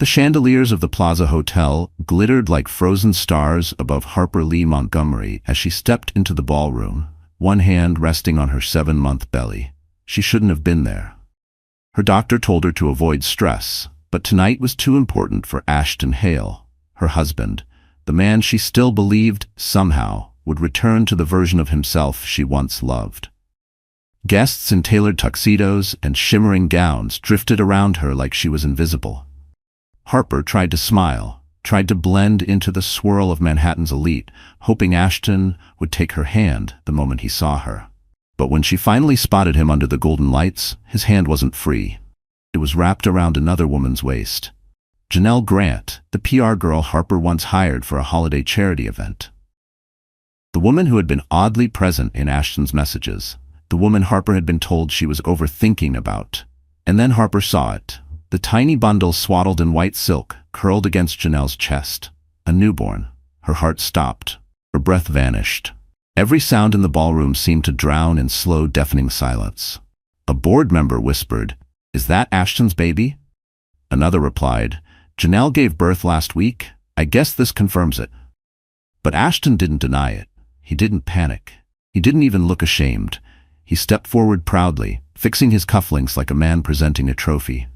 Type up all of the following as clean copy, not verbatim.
The chandeliers of the Plaza Hotel glittered like frozen stars above Harper Lee Montgomery as she stepped into the ballroom, one hand resting on her 7-month belly. She shouldn't have been there. Her doctor told her to avoid stress, but tonight was too important for Ashton Hale, her husband, the man she still believed, somehow, would return to the version of himself she once loved. Guests in tailored tuxedos and shimmering gowns drifted around her like she was invisible. Harper tried to smile, tried to blend into the swirl of Manhattan's elite, hoping Ashton would take her hand the moment he saw her. But when she finally spotted him under the golden lights, his hand wasn't free. It was wrapped around another woman's waist. Janelle Grant, the PR girl Harper once hired for a holiday charity event. The woman who had been oddly present in Ashton's messages. The woman Harper had been told she was overthinking about. And then Harper saw it. The tiny bundle swaddled in white silk curled against Janelle's chest. A newborn. Her heart stopped. Her breath vanished. Every sound in the ballroom seemed to drown in slow, deafening silence. A board member whispered, "Is that Ashton's baby?" Another replied, "Janelle gave birth last week. I guess this confirms it." But Ashton didn't deny it. He didn't panic. He didn't even look ashamed. He stepped forward proudly, fixing his cufflinks like a man presenting a trophy.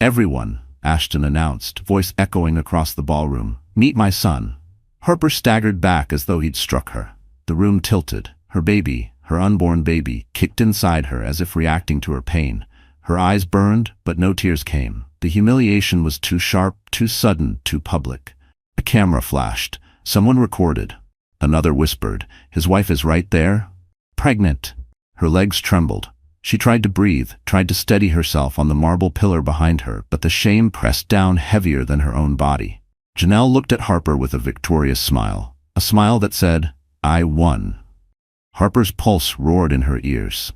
"Everyone," Ashton announced, voice echoing across the ballroom, "meet my son." Harper staggered back as though he'd struck her. The room tilted. Her baby, her unborn baby, kicked inside her as if reacting to her pain. Her eyes burned, but no tears came. The humiliation was too sharp, too sudden, too public. A camera flashed. Someone recorded. Another whispered, "His wife is right there. Pregnant." Her legs trembled. She tried to breathe, tried to steady herself on the marble pillar behind her, but the shame pressed down heavier than her own body. Janelle looked at Harper with a victorious smile. A smile that said, "I won." Harper's pulse roared in her ears.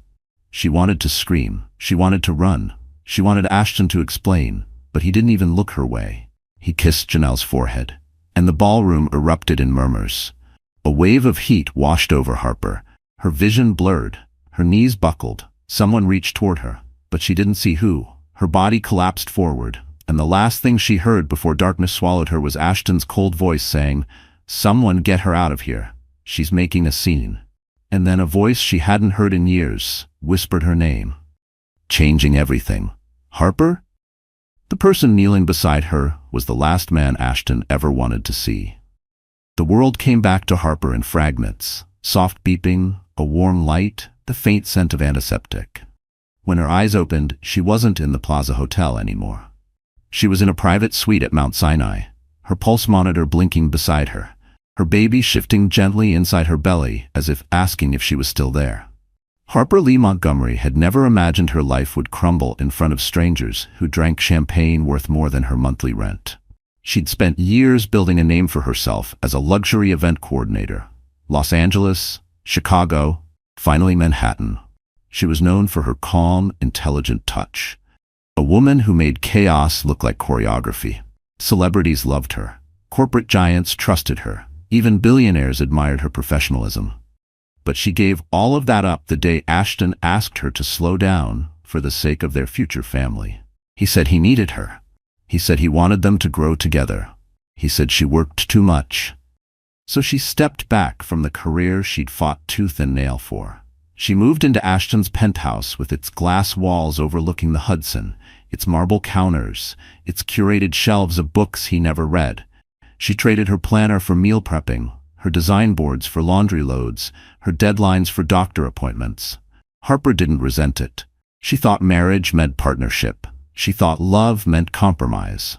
She wanted to scream. She wanted to run. She wanted Ashton to explain, but he didn't even look her way. He kissed Janelle's forehead, and the ballroom erupted in murmurs. A wave of heat washed over Harper. Her vision blurred. Her knees buckled. Someone reached toward her, but she didn't see who. Her body collapsed forward, and the last thing she heard before darkness swallowed her was Ashton's cold voice saying, "Someone get her out of here. She's making a scene." And then a voice she hadn't heard in years whispered her name, changing everything. "Harper?" The person kneeling beside her was the last man Ashton ever wanted to see. The world came back to Harper in fragments, soft beeping, a warm light, the faint scent of antiseptic. When her eyes opened, she wasn't in the Plaza Hotel anymore. She was in a private suite at Mount Sinai, her pulse monitor blinking beside her, her baby shifting gently inside her belly as if asking if she was still there. Harper Lee Montgomery had never imagined her life would crumble in front of strangers who drank champagne worth more than her monthly rent. She'd spent years building a name for herself as a luxury event coordinator. Los Angeles, Chicago, finally Manhattan. She was known for her calm, intelligent touch. A woman who made chaos look like choreography. Celebrities loved her. Corporate giants trusted her. Even billionaires admired her professionalism. But she gave all of that up the day Ashton asked her to slow down for the sake of their future family. He said he needed her. He said he wanted them to grow together. He said she worked too much. So she stepped back from the career she'd fought tooth and nail for. She moved into Ashton's penthouse with its glass walls overlooking the Hudson, its marble counters, its curated shelves of books he never read. She traded her planner for meal prepping, her design boards for laundry loads, her deadlines for doctor appointments. Harper didn't resent it. She thought marriage meant partnership. She thought love meant compromise.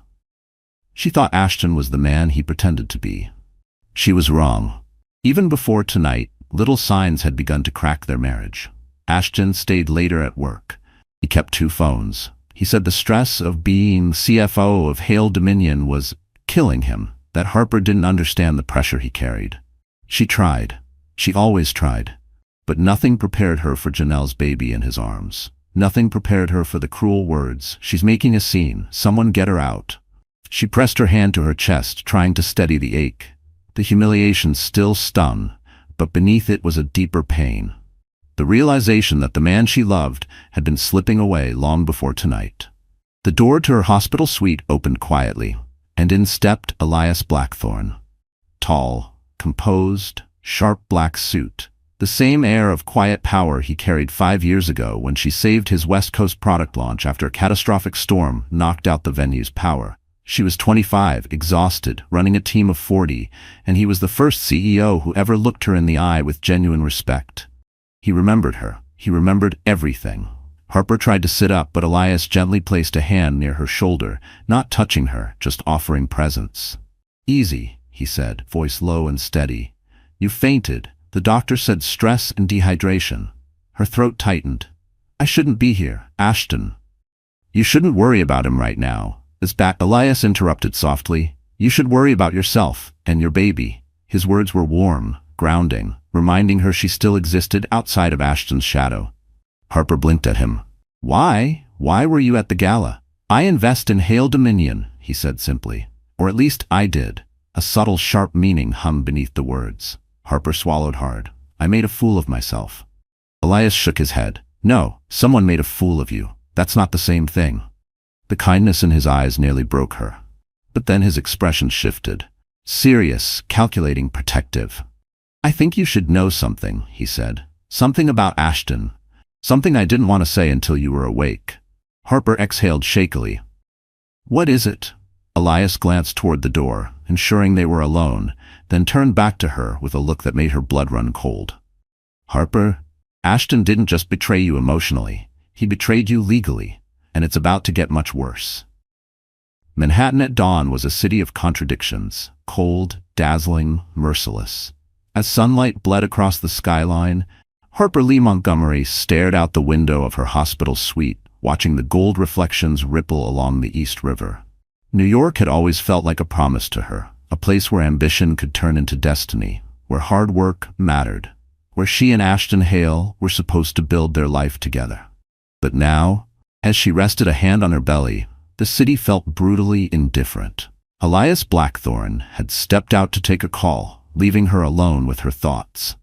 She thought Ashton was the man he pretended to be. She was wrong. Even before tonight, little signs had begun to crack their marriage. Ashton stayed later at work. He kept 2 phones. He said the stress of being CFO of Hale Dominion was killing him, that Harper didn't understand the pressure he carried. She tried. She always tried. But nothing prepared her for Janelle's baby in his arms. Nothing prepared her for the cruel words, "She's making a scene. Someone get her out." She pressed her hand to her chest, trying to steady the ache. The humiliation still stung, but beneath it was a deeper pain. The realization that the man she loved had been slipping away long before tonight. The door to her hospital suite opened quietly, and in stepped Elias Blackthorne. Tall, composed, sharp black suit. The same air of quiet power he carried 5 years ago when she saved his West Coast product launch after a catastrophic storm knocked out the venue's power. She was 25, exhausted, running a team of 40, and he was the first CEO who ever looked her in the eye with genuine respect. He remembered her. He remembered everything. Harper tried to sit up, but Elias gently placed a hand near her shoulder, not touching her, just offering presence. "Easy," he said, voice low and steady. "You fainted. The doctor said stress and dehydration." Her throat tightened. "I shouldn't be here, Ashton." "You shouldn't worry about him right now." Elias interrupted softly. "You should worry about yourself and your baby." His words were warm, grounding, reminding her she still existed outside of Ashton's shadow. Harper blinked at him. "Why? Why were you at the gala?" "I invest in Hail Dominion," he said simply. "Or at least I did." A subtle, sharp meaning hummed beneath the words. Harper swallowed hard. "I made a fool of myself." Elias shook his head. "No, someone made a fool of you. That's not the same thing." The kindness in his eyes nearly broke her. But then his expression shifted. Serious, calculating, protective. "I think you should know something," he said. "Something about Ashton. Something I didn't want to say until you were awake." Harper exhaled shakily. "What is it?" Elias glanced toward the door, ensuring they were alone, then turned back to her with a look that made her blood run cold. "Harper, Ashton didn't just betray you emotionally. He betrayed you legally, and it's about to get much worse." Manhattan at dawn was a city of contradictions, cold, dazzling, merciless. As sunlight bled across the skyline, Harper Lee Montgomery stared out the window of her hospital suite, watching the gold reflections ripple along the East River. New York had always felt like a promise to her, a place where ambition could turn into destiny, where hard work mattered, where she and Ashton Hale were supposed to build their life together. But now, as she rested a hand on her belly, the city felt brutally indifferent. Elias Blackthorne had stepped out to take a call, leaving her alone with her thoughts.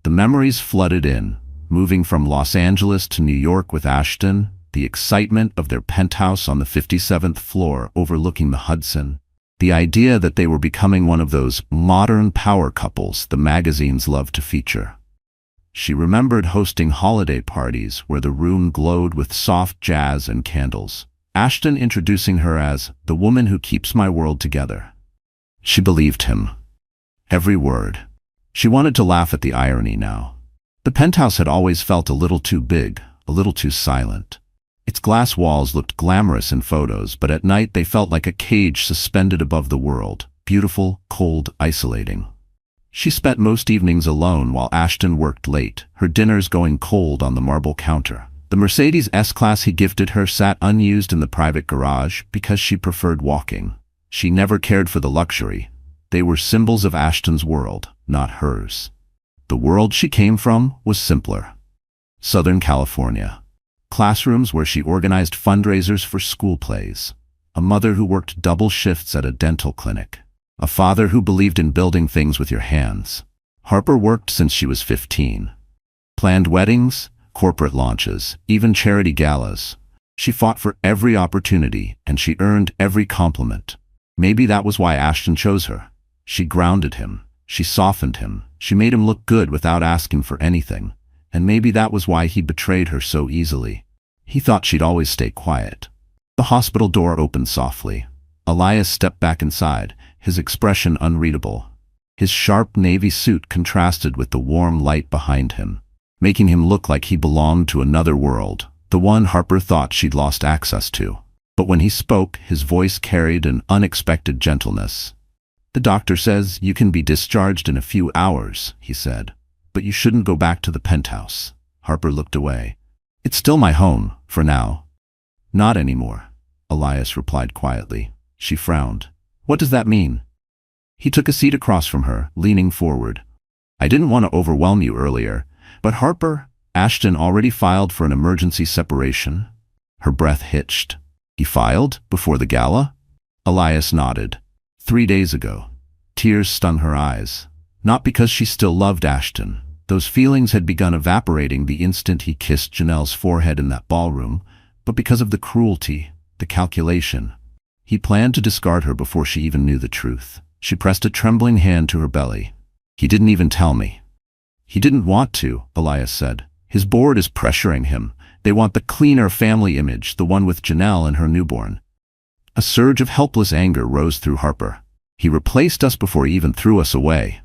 The memories flooded in, moving from Los Angeles to New York with Ashton, the excitement of their penthouse on the 57th floor overlooking the Hudson, the idea that they were becoming one of those modern power couples the magazines loved to feature. She remembered hosting holiday parties where the room glowed with soft jazz and candles, Ashton introducing her as the woman who keeps my world together. She believed him. Every word. She wanted to laugh at the irony now. The penthouse had always felt a little too big, a little too silent. Its glass walls looked glamorous in photos, but at night they felt like a cage suspended above the world, beautiful, cold, isolating. She spent most evenings alone while Ashton worked late, her dinners going cold on the marble counter. The Mercedes S-Class he gifted her sat unused in the private garage because she preferred walking. She never cared for the luxury. They were symbols of Ashton's world, not hers. The world she came from was simpler. Southern California. Classrooms where she organized fundraisers for school plays. A mother who worked double shifts at a dental clinic. A father who believed in building things with your hands. Harper worked since she was 15. Planned weddings, corporate launches, even charity galas. She fought for every opportunity, and she earned every compliment. Maybe that was why Ashton chose her. She grounded him. She softened him. She made him look good without asking for anything. And maybe that was why he betrayed her so easily. He thought she'd always stay quiet. The hospital door opened softly. Elias stepped back inside, his expression unreadable. His sharp navy suit contrasted with the warm light behind him, making him look like he belonged to another world, the one Harper thought she'd lost access to. But when he spoke, his voice carried an unexpected gentleness. "The doctor says you can be discharged in a few hours," he said. "But you shouldn't go back to the penthouse." Harper looked away. "It's still my home, for now." "Not anymore," Elias replied quietly. She frowned. "What does that mean?" He took a seat across from her, leaning forward. "I didn't want to overwhelm you earlier, but Harper, Ashton already filed for an emergency separation." Her breath hitched. "He filed? Before the gala?" Elias nodded. 3 days ago. Tears stung her eyes. Not because she still loved Ashton. Those feelings had begun evaporating the instant he kissed Janelle's forehead in that ballroom, but because of the cruelty, the calculation. He planned to discard her before she even knew the truth. She pressed a trembling hand to her belly. He didn't even tell me. He didn't want to, Elias said. His board is pressuring him. They want the cleaner family image, the one with Janelle and her newborn. A surge of helpless anger rose through Harper. He replaced us before he even threw us away.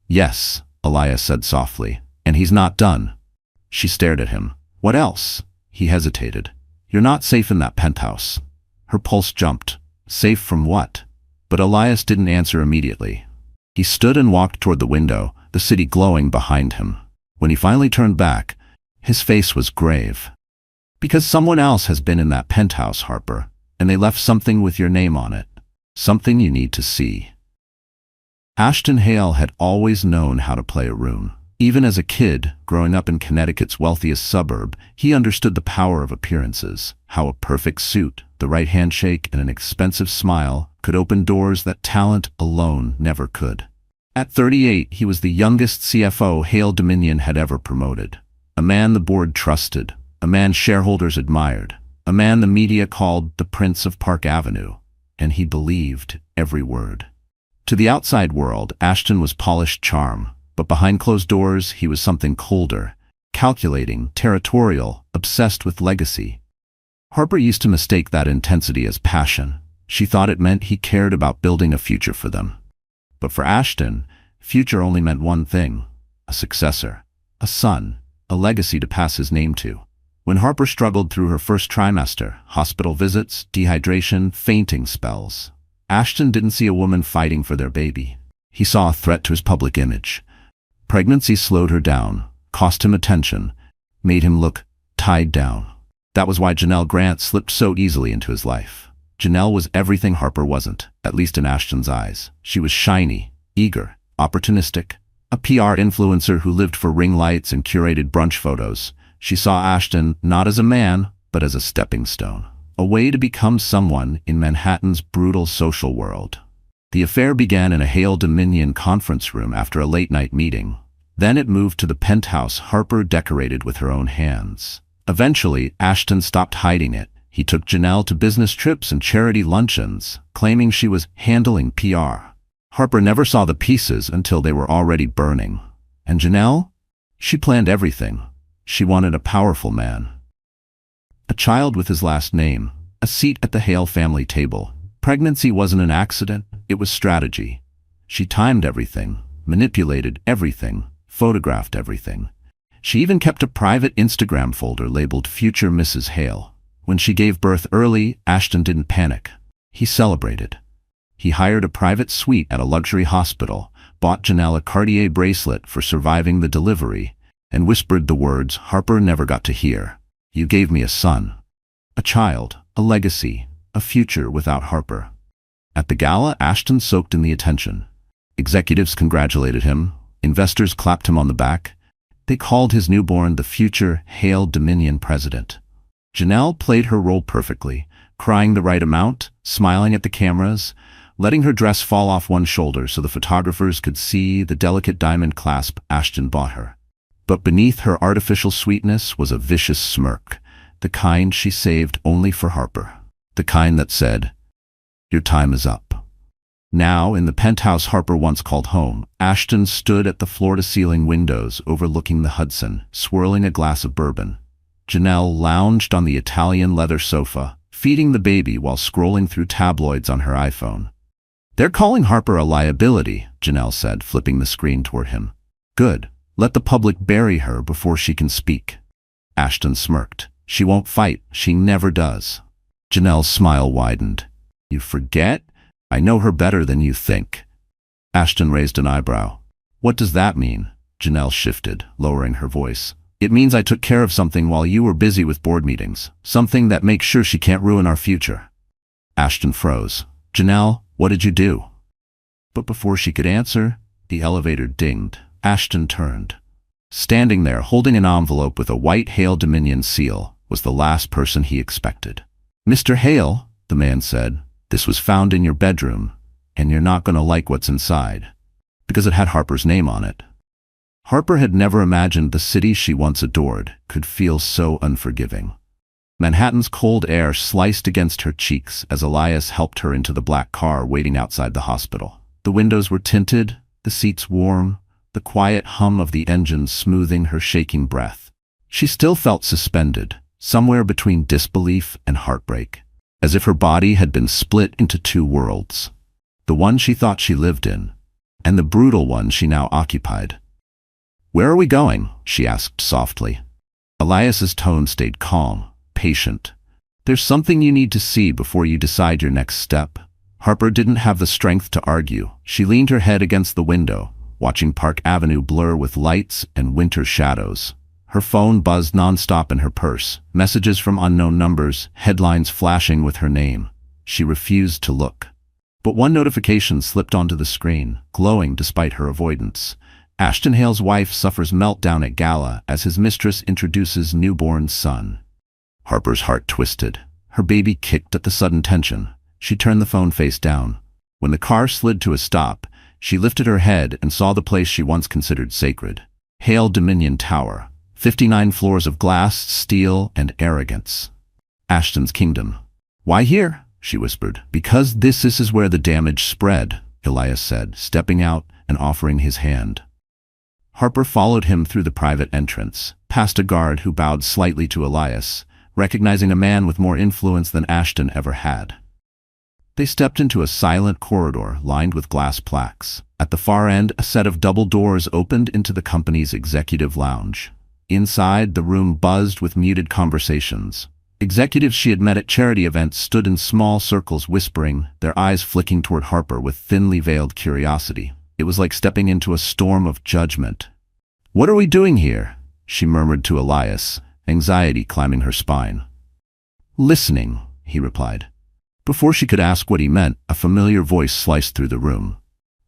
Yes, Elias said softly, and he's not done. She stared at him. What else? He hesitated. You're not safe in that penthouse. Her pulse jumped. Safe from what? But Elias didn't answer immediately. He stood and walked toward the window, the city glowing behind him. When he finally turned back, his face was grave. Because someone else has been in that penthouse, Harper, and they left something with your name on it. Something you need to see. Ashton Hale had always known how to play a room. Even as a kid, growing up in Connecticut's wealthiest suburb, he understood the power of appearances, how a perfect suit, the right handshake, and an expensive smile could open doors that talent alone never could. At 38, he was the youngest CFO Hale Dominion had ever promoted. A man the board trusted, a man shareholders admired, a man the media called the Prince of Park Avenue, and he believed every word. To the outside world, Ashton was polished charm, but behind closed doors he was something colder, calculating, territorial, obsessed with legacy. Harper used to mistake that intensity as passion. She thought it meant he cared about building a future for them. But for Ashton, future only meant one thing: a successor, a son, a legacy to pass his name to. When Harper struggled through her first trimester, hospital visits, dehydration, fainting spells, Ashton didn't see a woman fighting for their baby. He saw a threat to his public image. Pregnancy slowed her down, cost him attention, made him look tied down. That was why Janelle Grant slipped so easily into his life. Janelle was everything Harper wasn't, at least in Ashton's eyes. She was shiny, eager, opportunistic, a PR influencer who lived for ring lights and curated brunch photos. She saw Ashton not as a man, but as a stepping stone, a way to become someone in Manhattan's brutal social world. The affair began in a Hale Dominion conference room after a late-night meeting. Then it moved to the penthouse Harper decorated with her own hands. Eventually, Ashton stopped hiding it. He took Janelle to business trips and charity luncheons, claiming she was handling PR. Harper never saw the pieces until they were already burning. And Janelle? She planned everything. She wanted a powerful man. A child with his last name, a seat at the Hale family table. Pregnancy wasn't an accident, it was strategy. She timed everything, manipulated everything, photographed everything. She even kept a private Instagram folder labeled Future Mrs. Hale. When she gave birth early, Ashton didn't panic. He celebrated. He hired a private suite at a luxury hospital, bought Janelle a Cartier bracelet for surviving the delivery, and whispered the words Harper never got to hear. You gave me a son. A child, a legacy, a future without Harper. At the gala, Ashton soaked in the attention. Executives congratulated him. Investors clapped him on the back. They called his newborn the future Hale Dominion president. Janelle played her role perfectly, crying the right amount, smiling at the cameras, letting her dress fall off one shoulder so the photographers could see the delicate diamond clasp Ashton bought her. But beneath her artificial sweetness was a vicious smirk, the kind she saved only for Harper. The kind that said, "Your time is up." Now, in the penthouse Harper once called home, Ashton stood at the floor-to-ceiling windows overlooking the Hudson, swirling a glass of bourbon. Janelle lounged on the Italian leather sofa, feeding the baby while scrolling through tabloids on her iPhone. "They're calling Harper a liability," Janelle said, flipping the screen toward him. "Good. Let the public bury her before she can speak." Ashton smirked. "She won't fight. She never does." Janelle's smile widened. "You forget? I know her better than you think." Ashton raised an eyebrow. "What does that mean?" Janelle shifted, lowering her voice. "It means I took care of something while you were busy with board meetings. Something that makes sure she can't ruin our future." Ashton froze. "Janelle, what did you do?" But before she could answer, the elevator dinged. Ashton turned. Standing there, holding an envelope with a white Hale Dominion seal, was the last person he expected. "Mr. Hale," the man said, "this was found in your bedroom, and you're not going to like what's inside." Because it had Harper's name on it. Harper had never imagined the city she once adored could feel so unforgiving. Manhattan's cold air sliced against her cheeks as Elias helped her into the black car waiting outside the hospital. The windows were tinted, the seats warm, the quiet hum of the engine smoothing her shaking breath. She still felt suspended, somewhere between disbelief and heartbreak, as if her body had been split into two worlds. The one she thought she lived in, and the brutal one she now occupied. "Where are we going?" she asked softly. Elias's tone stayed calm, patient. "There's something you need to see before you decide your next step." Harper didn't have the strength to argue. She leaned her head against the window, watching Park Avenue blur with lights and winter shadows. Her phone buzzed nonstop in her purse, messages from unknown numbers, headlines flashing with her name. She refused to look. But one notification slipped onto the screen, glowing despite her avoidance. Ashton Hale's wife suffers meltdown at gala as his mistress introduces newborn son. Harper's heart twisted. Her baby kicked at the sudden tension. She turned the phone face down. When the car slid to a stop, she lifted her head and saw the place she once considered sacred. Hale Dominion Tower. 59 floors of glass, steel, and arrogance. Ashton's kingdom. "Why here?" she whispered. "Because this is where the damage spread," Elias said, stepping out and offering his hand. Harper followed him through the private entrance, past a guard who bowed slightly to Elias, recognizing a man with more influence than Ashton ever had. They stepped into a silent corridor lined with glass plaques. At the far end, a set of double doors opened into the company's executive lounge. Inside, the room buzzed with muted conversations. Executives she had met at charity events stood in small circles whispering, their eyes flicking toward Harper with thinly veiled curiosity. It was like stepping into a storm of judgment. "What are we doing here?" she murmured to Elias, anxiety climbing her spine. "Listening," he replied. Before she could ask what he meant, a familiar voice sliced through the room.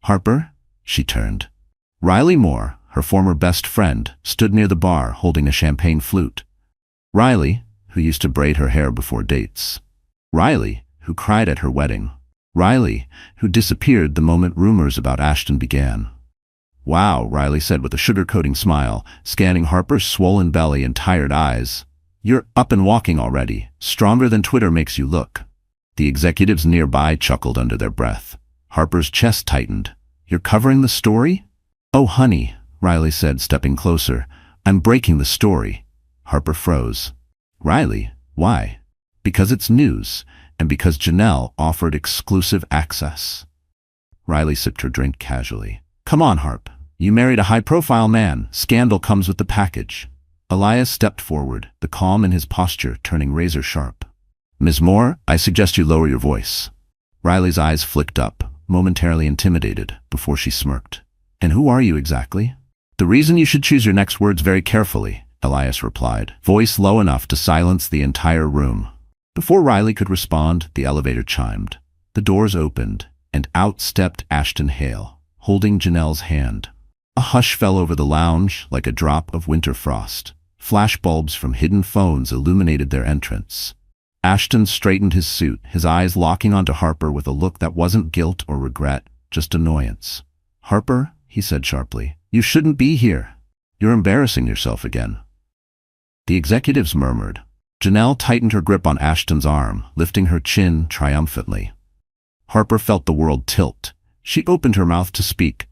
"Harper?" She turned. Riley Moore, her former best friend, stood near the bar holding a champagne flute. Riley, who used to braid her hair before dates. Riley, who cried at her wedding. Riley, who disappeared the moment rumors about Ashton began. "Wow," Riley said with a sugar-coating smile, scanning Harper's swollen belly and tired eyes. "You're up and walking already, stronger than Twitter makes you look." The executives nearby chuckled under their breath. Harper's chest tightened. "You're covering the story?" "Oh, honey," Riley said, stepping closer. "I'm breaking the story." Harper froze. "Riley, why?" "Because it's news, and because Janelle offered exclusive access." Riley sipped her drink casually. "Come on, Harp. You married a high-profile man. Scandal comes with the package." Elias stepped forward, the calm in his posture turning razor-sharp. "Ms. Moore, I suggest you lower your voice." Riley's eyes flicked up, momentarily intimidated, before she smirked. "And who are you exactly?" "The reason you should choose your next words very carefully," Elias replied, voice low enough to silence the entire room. Before Riley could respond, the elevator chimed. The doors opened, and out stepped Ashton Hale, holding Janelle's hand. A hush fell over the lounge like a drop of winter frost. Flashbulbs from hidden phones illuminated their entrance. Ashton straightened his suit, his eyes locking onto Harper with a look that wasn't guilt or regret, just annoyance. "Harper," he said sharply, "you shouldn't be here. You're embarrassing yourself again." The executives murmured. Janelle tightened her grip on Ashton's arm, lifting her chin triumphantly. Harper felt the world tilt. She opened her mouth to speak.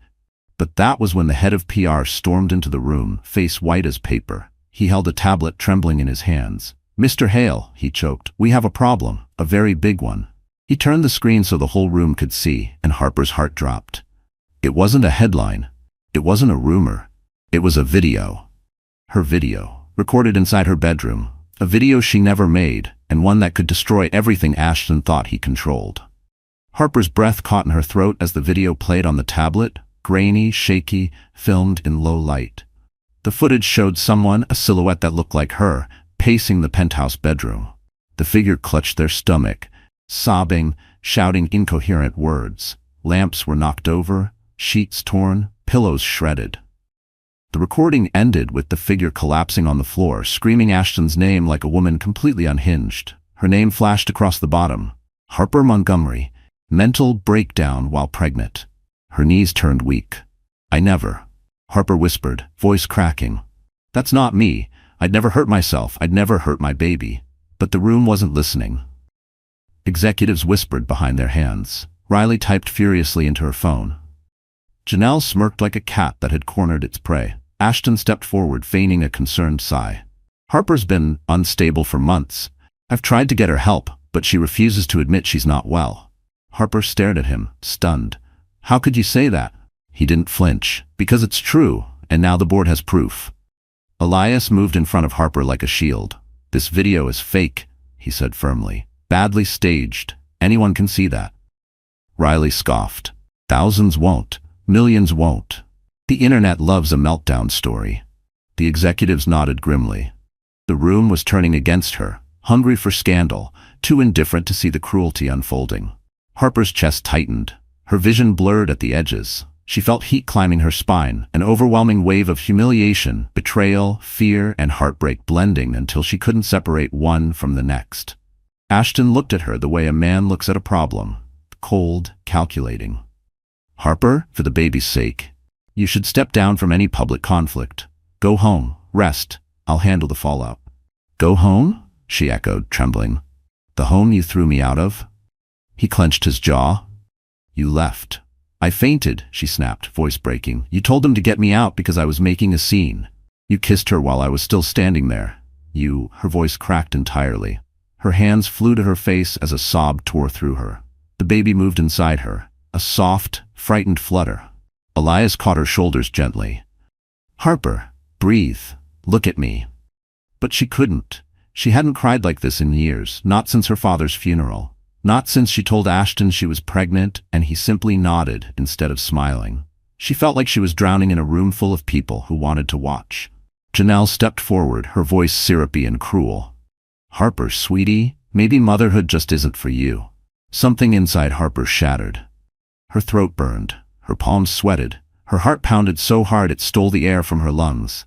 But that was when the head of PR stormed into the room, face white as paper. He held a tablet trembling in his hands. "Mr. Hale," he choked, "we have a problem, a very big one." He turned the screen so the whole room could see, and Harper's heart dropped. It wasn't a headline. It wasn't a rumor. It was a video. Her video, recorded inside her bedroom. A video she never made, and one that could destroy everything Ashton thought he controlled. Harper's breath caught in her throat as the video played on the tablet, grainy, shaky, filmed in low light. The footage showed someone, a silhouette that looked like her, pacing the penthouse bedroom. The figure clutched their stomach, sobbing, shouting incoherent words. Lamps were knocked over, sheets torn, pillows shredded. The recording ended with the figure collapsing on the floor, screaming Ashton's name like a woman completely unhinged. Her name flashed across the bottom. Harper Montgomery, mental breakdown while pregnant. Her knees turned weak. "I never," Harper whispered, voice cracking. "That's not me. I'd never hurt myself. I'd never hurt my baby." But the room wasn't listening. Executives whispered behind their hands. Riley typed furiously into her phone. Janelle smirked like a cat that had cornered its prey. Ashton stepped forward, feigning a concerned sigh. Harper's been unstable for months. I've tried to get her help, but she refuses to admit she's not well. Harper stared at him, stunned. How could you say that? He didn't flinch. Because it's true, and now the board has proof. Elias moved in front of Harper like a shield. This video is fake, he said firmly. Badly staged. Anyone can see that. Riley scoffed. Thousands won't. Millions won't. The internet loves a meltdown story. The executives nodded grimly. The room was turning against her, hungry for scandal, too indifferent to see the cruelty unfolding. Harper's chest tightened. Her vision blurred at the edges. She felt heat climbing her spine, an overwhelming wave of humiliation, betrayal, fear, and heartbreak blending until she couldn't separate one from the next. Ashton looked at her the way a man looks at a problem, cold, calculating. Harper, for the baby's sake, you should step down from any public conflict. Go home, rest, I'll handle the fallout. Go home? She echoed, trembling. The home you threw me out of? He clenched his jaw. You left. I fainted, she snapped, voice breaking. You told them to get me out because I was making a scene. You kissed her while I was still standing there. Her voice cracked entirely. Her hands flew to her face as a sob tore through her. The baby moved inside her, a soft, frightened flutter. Elias caught her shoulders gently. Harper, breathe. Look at me. But she couldn't. She hadn't cried like this in years, not since her father's funeral. Not since she told Ashton she was pregnant and he simply nodded instead of smiling. She felt like she was drowning in a room full of people who wanted to watch. Janelle stepped forward, her voice syrupy and cruel. Harper, sweetie, maybe motherhood just isn't for you. Something inside Harper shattered. Her throat burned. Her palms sweated. Her heart pounded so hard it stole the air from her lungs.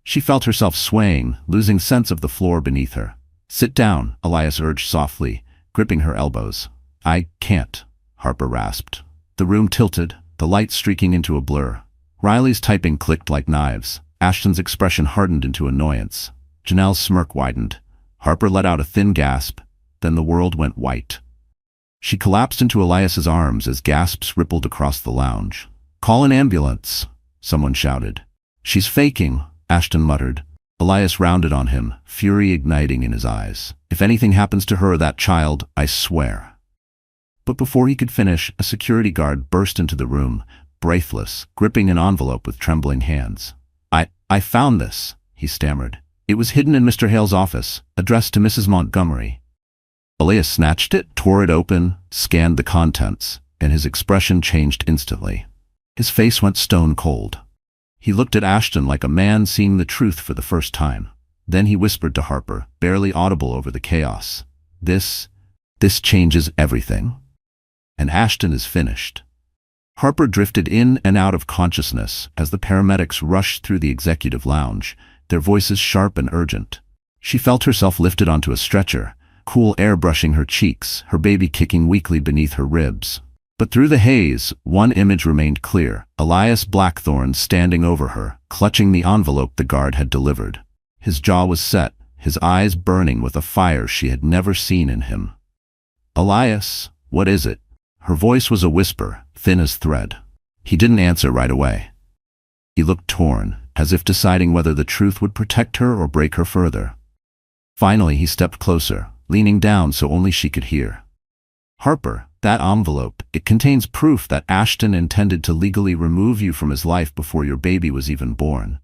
She felt herself swaying, losing sense of the floor beneath her. Sit down, Elias urged softly, gripping her elbows. I can't, Harper rasped. The room tilted, the light streaking into a blur. Riley's typing clicked like knives. Ashton's expression hardened into annoyance. Janelle's smirk widened. Harper let out a thin gasp, then the world went white. She collapsed into Elias's arms as gasps rippled across the lounge. Call an ambulance, someone shouted. She's faking, Ashton muttered. Elias rounded on him, fury igniting in his eyes. If anything happens to her or that child, I swear. But before he could finish, a security guard burst into the room, breathless, gripping an envelope with trembling hands. I found this, he stammered. It was hidden in Mr. Hale's office, addressed to Mrs. Montgomery. Elias snatched it, tore it open, scanned the contents, and his expression changed instantly. His face went stone cold. He looked at Ashton like a man seeing the truth for the first time. Then he whispered to Harper, barely audible over the chaos. This changes everything. And Ashton is finished. Harper drifted in and out of consciousness as the paramedics rushed through the executive lounge, their voices sharp and urgent. She felt herself lifted onto a stretcher, cool air brushing her cheeks, her baby kicking weakly beneath her ribs. But through the haze, one image remained clear, Elias Blackthorne standing over her, clutching the envelope the guard had delivered. His jaw was set, his eyes burning with a fire she had never seen in him. Elias, what is it? Her voice was a whisper, thin as thread. He didn't answer right away. He looked torn, as if deciding whether the truth would protect her or break her further. Finally, he stepped closer, leaning down so only she could hear. Harper, that envelope, it contains proof that Ashton intended to legally remove you from his life before your baby was even born.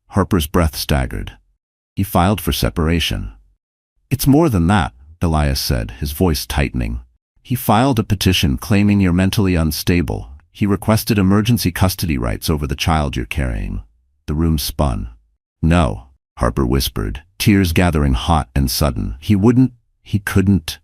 Harper's breath staggered. He filed for separation. It's more than that, Elias said, his voice tightening. He filed a petition claiming you're mentally unstable. He requested emergency custody rights over the child you're carrying. The room spun. No, Harper whispered, tears gathering hot and sudden. He couldn't.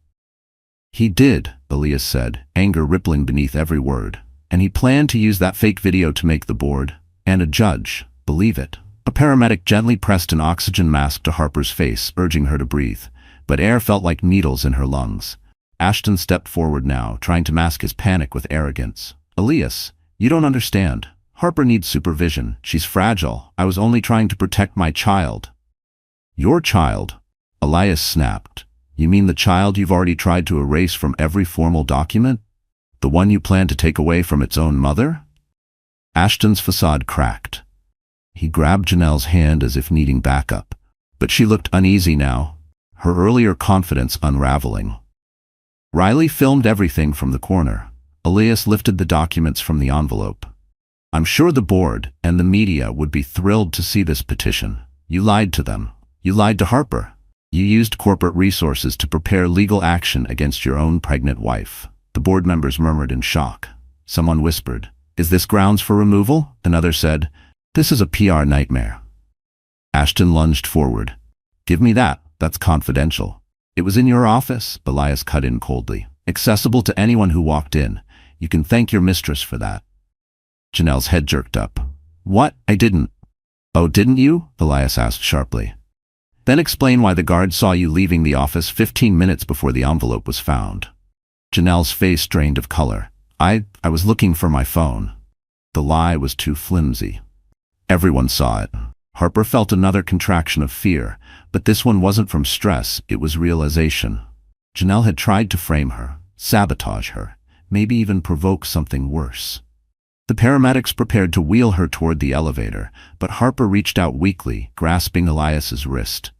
He did, Elias said, anger rippling beneath every word. And he planned to use that fake video to make the board, and a judge, believe it. A paramedic gently pressed an oxygen mask to Harper's face, urging her to breathe, but air felt like needles in her lungs. Ashton stepped forward now, trying to mask his panic with arrogance. Elias, you don't understand. Harper needs supervision. She's fragile. I was only trying to protect my child. Your child? Elias snapped, You mean the child you've already tried to erase from every formal document? The one you plan to take away from its own mother? Ashton's facade cracked. He grabbed Janelle's hand as if needing backup, but she looked uneasy now, her earlier confidence unraveling. Riley filmed everything from the corner. Elias lifted the documents from the envelope. I'm sure the board and the media would be thrilled to see this petition. You lied to them. You lied to Harper. You used corporate resources to prepare legal action against your own pregnant wife. The board members murmured in shock. Someone whispered, "Is this grounds for removal?" Another said, "This is a PR nightmare." Ashton lunged forward. "Give me that. That's confidential." "It was in your office," Elias cut in coldly. "Accessible to anyone who walked in. You can thank your mistress for that." Janelle's head jerked up. "What? I didn't." "Oh, didn't you?" Elias asked sharply. "Then explain why the guard saw you leaving the office 15 minutes before the envelope was found." Janelle's face drained of color. I was looking for my phone." The lie was too flimsy. Everyone saw it. Harper felt another contraction of fear, but this one wasn't from stress, it was realization. Janelle had tried to frame her, sabotage her, maybe even provoke something worse. The paramedics prepared to wheel her toward the elevator, but Harper reached out weakly, grasping Elias's wrist.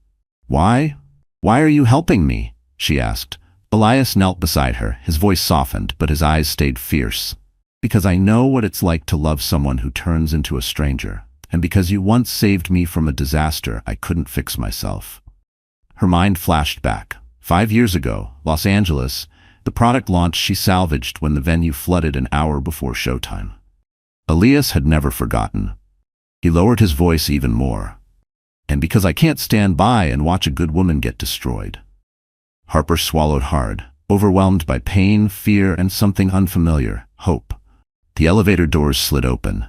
Why are you helping me?" she asked. Elias knelt beside her, his voice softened, but his eyes stayed fierce. "Because I know what it's like to love someone who turns into a stranger, and because you once saved me from a disaster I couldn't fix myself." Her mind flashed back. 5 years ago, Los Angeles, the product launch she salvaged when the venue flooded an hour before showtime. Elias had never forgotten. He lowered his voice even more. "And because I can't stand by and watch a good woman get destroyed." Harper swallowed hard, overwhelmed by pain, fear, and something unfamiliar, hope. The elevator doors slid open.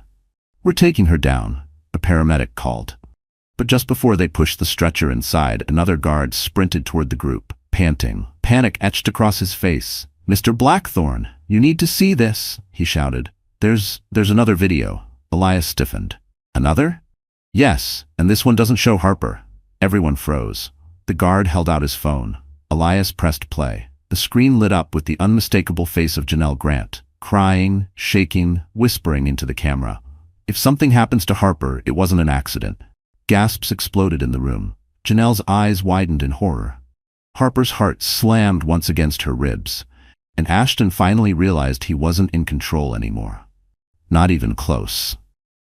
"We're taking her down," a paramedic called. But just before they pushed the stretcher inside, another guard sprinted toward the group, panting. Panic etched across his face. "Mr. Blackthorne, you need to see this," he shouted. There's another video." Elias stiffened. "Another?" "Yes, and this one doesn't show Harper." Everyone froze. The guard held out his phone. Elias pressed play. The screen lit up with the unmistakable face of Janelle Grant, crying, shaking, whispering into the camera. "If something happens to Harper, it wasn't an accident." Gasps exploded in the room. Janelle's eyes widened in horror. Harper's heart slammed once against her ribs, and Ashton finally realized he wasn't in control anymore. Not even close.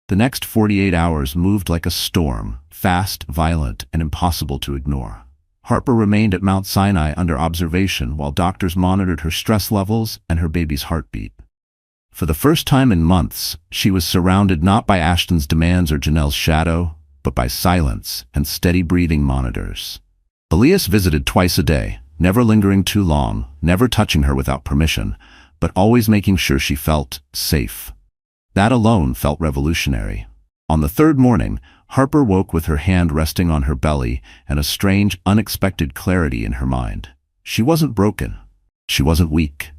The next 48 hours moved like a storm, fast, violent, and impossible to ignore. Harper remained at Mount Sinai under observation while doctors monitored her stress levels and her baby's heartbeat. For the first time in months, she was surrounded not by Ashton's demands or Janelle's shadow, but by silence and steady breathing monitors. Elias visited twice a day, never lingering too long, never touching her without permission, but always making sure she felt safe. That alone felt revolutionary. On the third morning, Harper woke with her hand resting on her belly and a strange, unexpected clarity in her mind. She wasn't broken. She wasn't weak.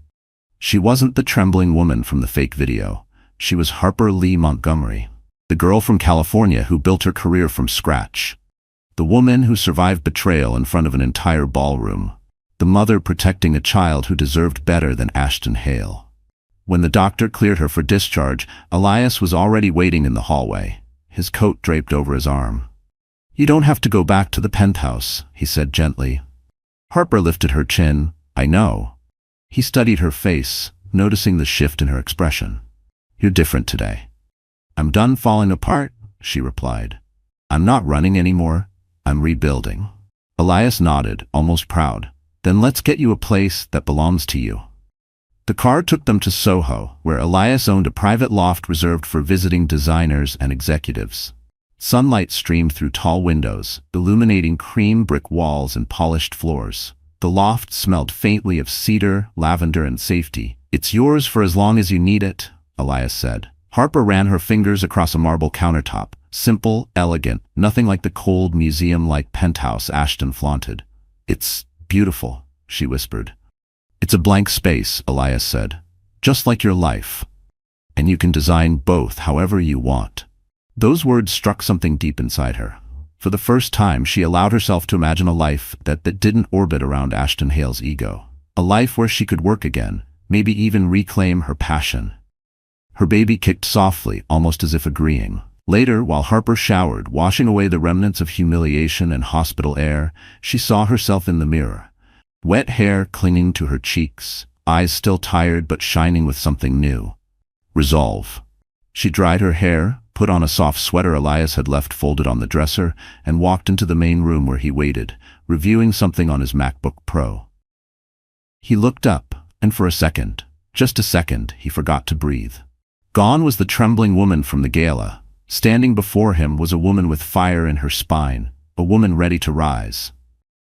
She wasn't the trembling woman from the fake video. She was Harper Lee Montgomery, the girl from California who built her career from scratch. The woman who survived betrayal in front of an entire ballroom. The mother protecting a child who deserved better than Ashton Hale. When the doctor cleared her for discharge, Elias was already waiting in the hallway, his coat draped over his arm. "You don't have to go back to the penthouse," he said gently. Harper lifted her chin. "I know." He studied her face, noticing the shift in her expression. "You're different today." "I'm done falling apart," she replied. "I'm not running anymore. I'm rebuilding." Elias nodded, almost proud. "Then let's get you a place that belongs to you." The car took them to Soho, where Elias owned a private loft reserved for visiting designers and executives. Sunlight streamed through tall windows, illuminating cream brick walls and polished floors. The loft smelled faintly of cedar, lavender, and safety. "It's yours for as long as you need it," Elias said. Harper ran her fingers across a marble countertop. Simple, elegant, nothing like the cold, museum-like penthouse Ashton flaunted. "It's beautiful," she whispered. "It's a blank space," Elias said. "Just like your life. And you can design both however you want." Those words struck something deep inside her. For the first time, she allowed herself to imagine a life that didn't orbit around Ashton Hale's ego. A life where she could work again, maybe even reclaim her passion. Her baby kicked softly, almost as if agreeing. Later, while Harper showered, washing away the remnants of humiliation and hospital air, she saw herself in the mirror. Wet hair clinging to her cheeks, eyes still tired but shining with something new. Resolve. She dried her hair, put on a soft sweater Elias had left folded on the dresser, and walked into the main room where he waited, reviewing something on his MacBook Pro. He looked up, and for a second, just a second, he forgot to breathe. Gone was the trembling woman from the gala. Standing before him was a woman with fire in her spine, a woman ready to rise.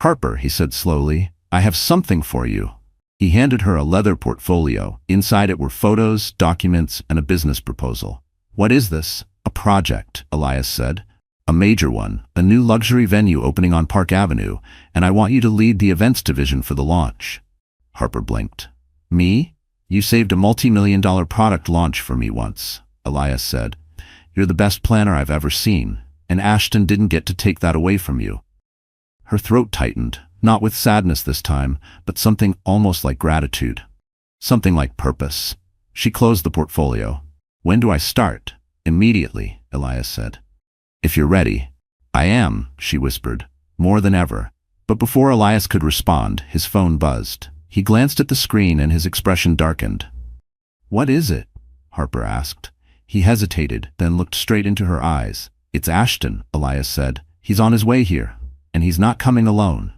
"Harper," he said slowly, "I have something for you." He handed her a leather portfolio. Inside it were photos, documents, and a business proposal. "What is this?" "A project," Elias said. "A major one, a new luxury venue opening on Park Avenue, and I want you to lead the events division for the launch." Harper blinked. "Me? You saved a multi-million-dollar product launch for me once," Elias said. "You're the best planner I've ever seen, and Ashton didn't get to take that away from you." Her throat tightened, not with sadness this time, but something almost like gratitude. Something like purpose. She closed the portfolio. "When do I start?" "Immediately," Elias said. "If you're ready." "I am," she whispered, more than ever. But before Elias could respond, his phone buzzed. He glanced at the screen and his expression darkened. "What is it?" Harper asked. He hesitated, then looked straight into her eyes. "It's Ashton," Elias said. "He's on his way here, and he's not coming alone."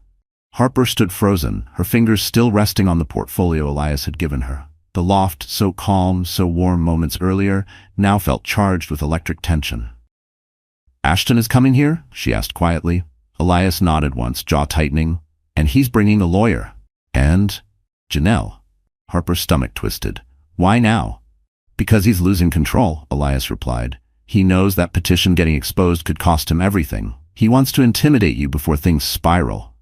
Harper stood frozen, her fingers still resting on the portfolio Elias had given her. The loft, so calm, so warm moments earlier, now felt charged with electric tension. "Ashton is coming here?" she asked quietly. Elias nodded once, jaw tightening. "And he's bringing a lawyer." "And?" "Janelle." Harper's stomach twisted. "Why now?" "Because he's losing control," Elias replied. "He knows that petition getting exposed could cost him everything. He wants to intimidate you before things spiral."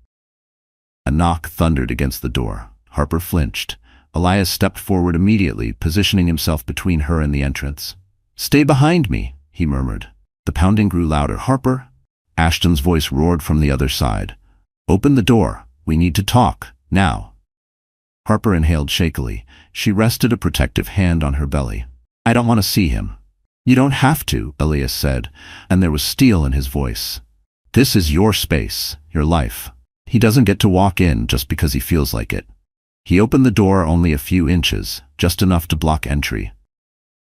A knock thundered against the door. Harper flinched. Elias stepped forward immediately, positioning himself between her and the entrance. "Stay behind me," he murmured. The pounding grew louder. "Harper?" Ashton's voice roared from the other side. "Open the door. We need to talk. Now." Harper inhaled shakily. She rested a protective hand on her belly. "I don't want to see him." "You don't have to," Elias said, and there was steel in his voice. "This is your space, your life. He doesn't get to walk in just because he feels like it." He opened the door only a few inches, just enough to block entry.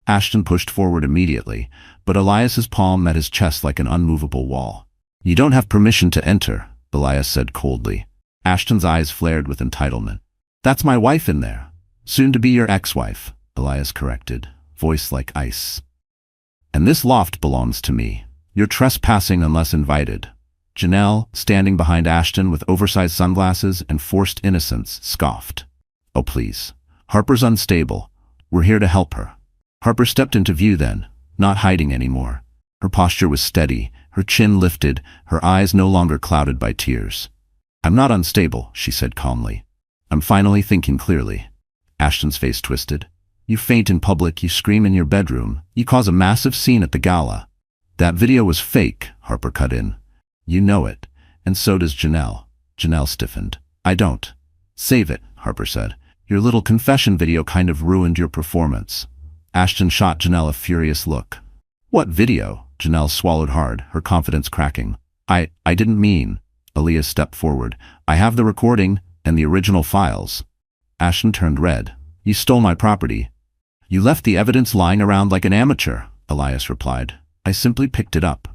Ashton pushed forward immediately, but Elias's palm met his chest like an unmovable wall. "You don't have permission to enter," Elias said coldly. Ashton's eyes flared with entitlement. "That's my wife in there. Soon to be your ex-wife," Elias corrected, voice like ice. "And this loft belongs to me. You're trespassing unless invited." Janelle, standing behind Ashton with oversized sunglasses and forced innocence, scoffed. "Oh, please. Harper's unstable. We're here to help her." Harper stepped into view then, not hiding anymore. Her posture was steady, her chin lifted, her eyes no longer clouded by tears. "I'm not unstable," she said calmly. "I'm finally thinking clearly." Ashton's face twisted. "You faint in public, you scream in your bedroom, you cause a massive scene at the gala." "That video was fake," Harper cut in. "You know it, and so does Janelle." Janelle stiffened. "I don't." "Save it," Harper said. "Your little confession video kind of ruined your performance." Ashton shot Janelle a furious look. "What video?" Janelle swallowed hard, her confidence cracking. I didn't mean." Elias stepped forward. "I have the recording and the original files." Ashton turned red. "You stole my property." "You left the evidence lying around like an amateur," Elias replied. "I simply picked it up."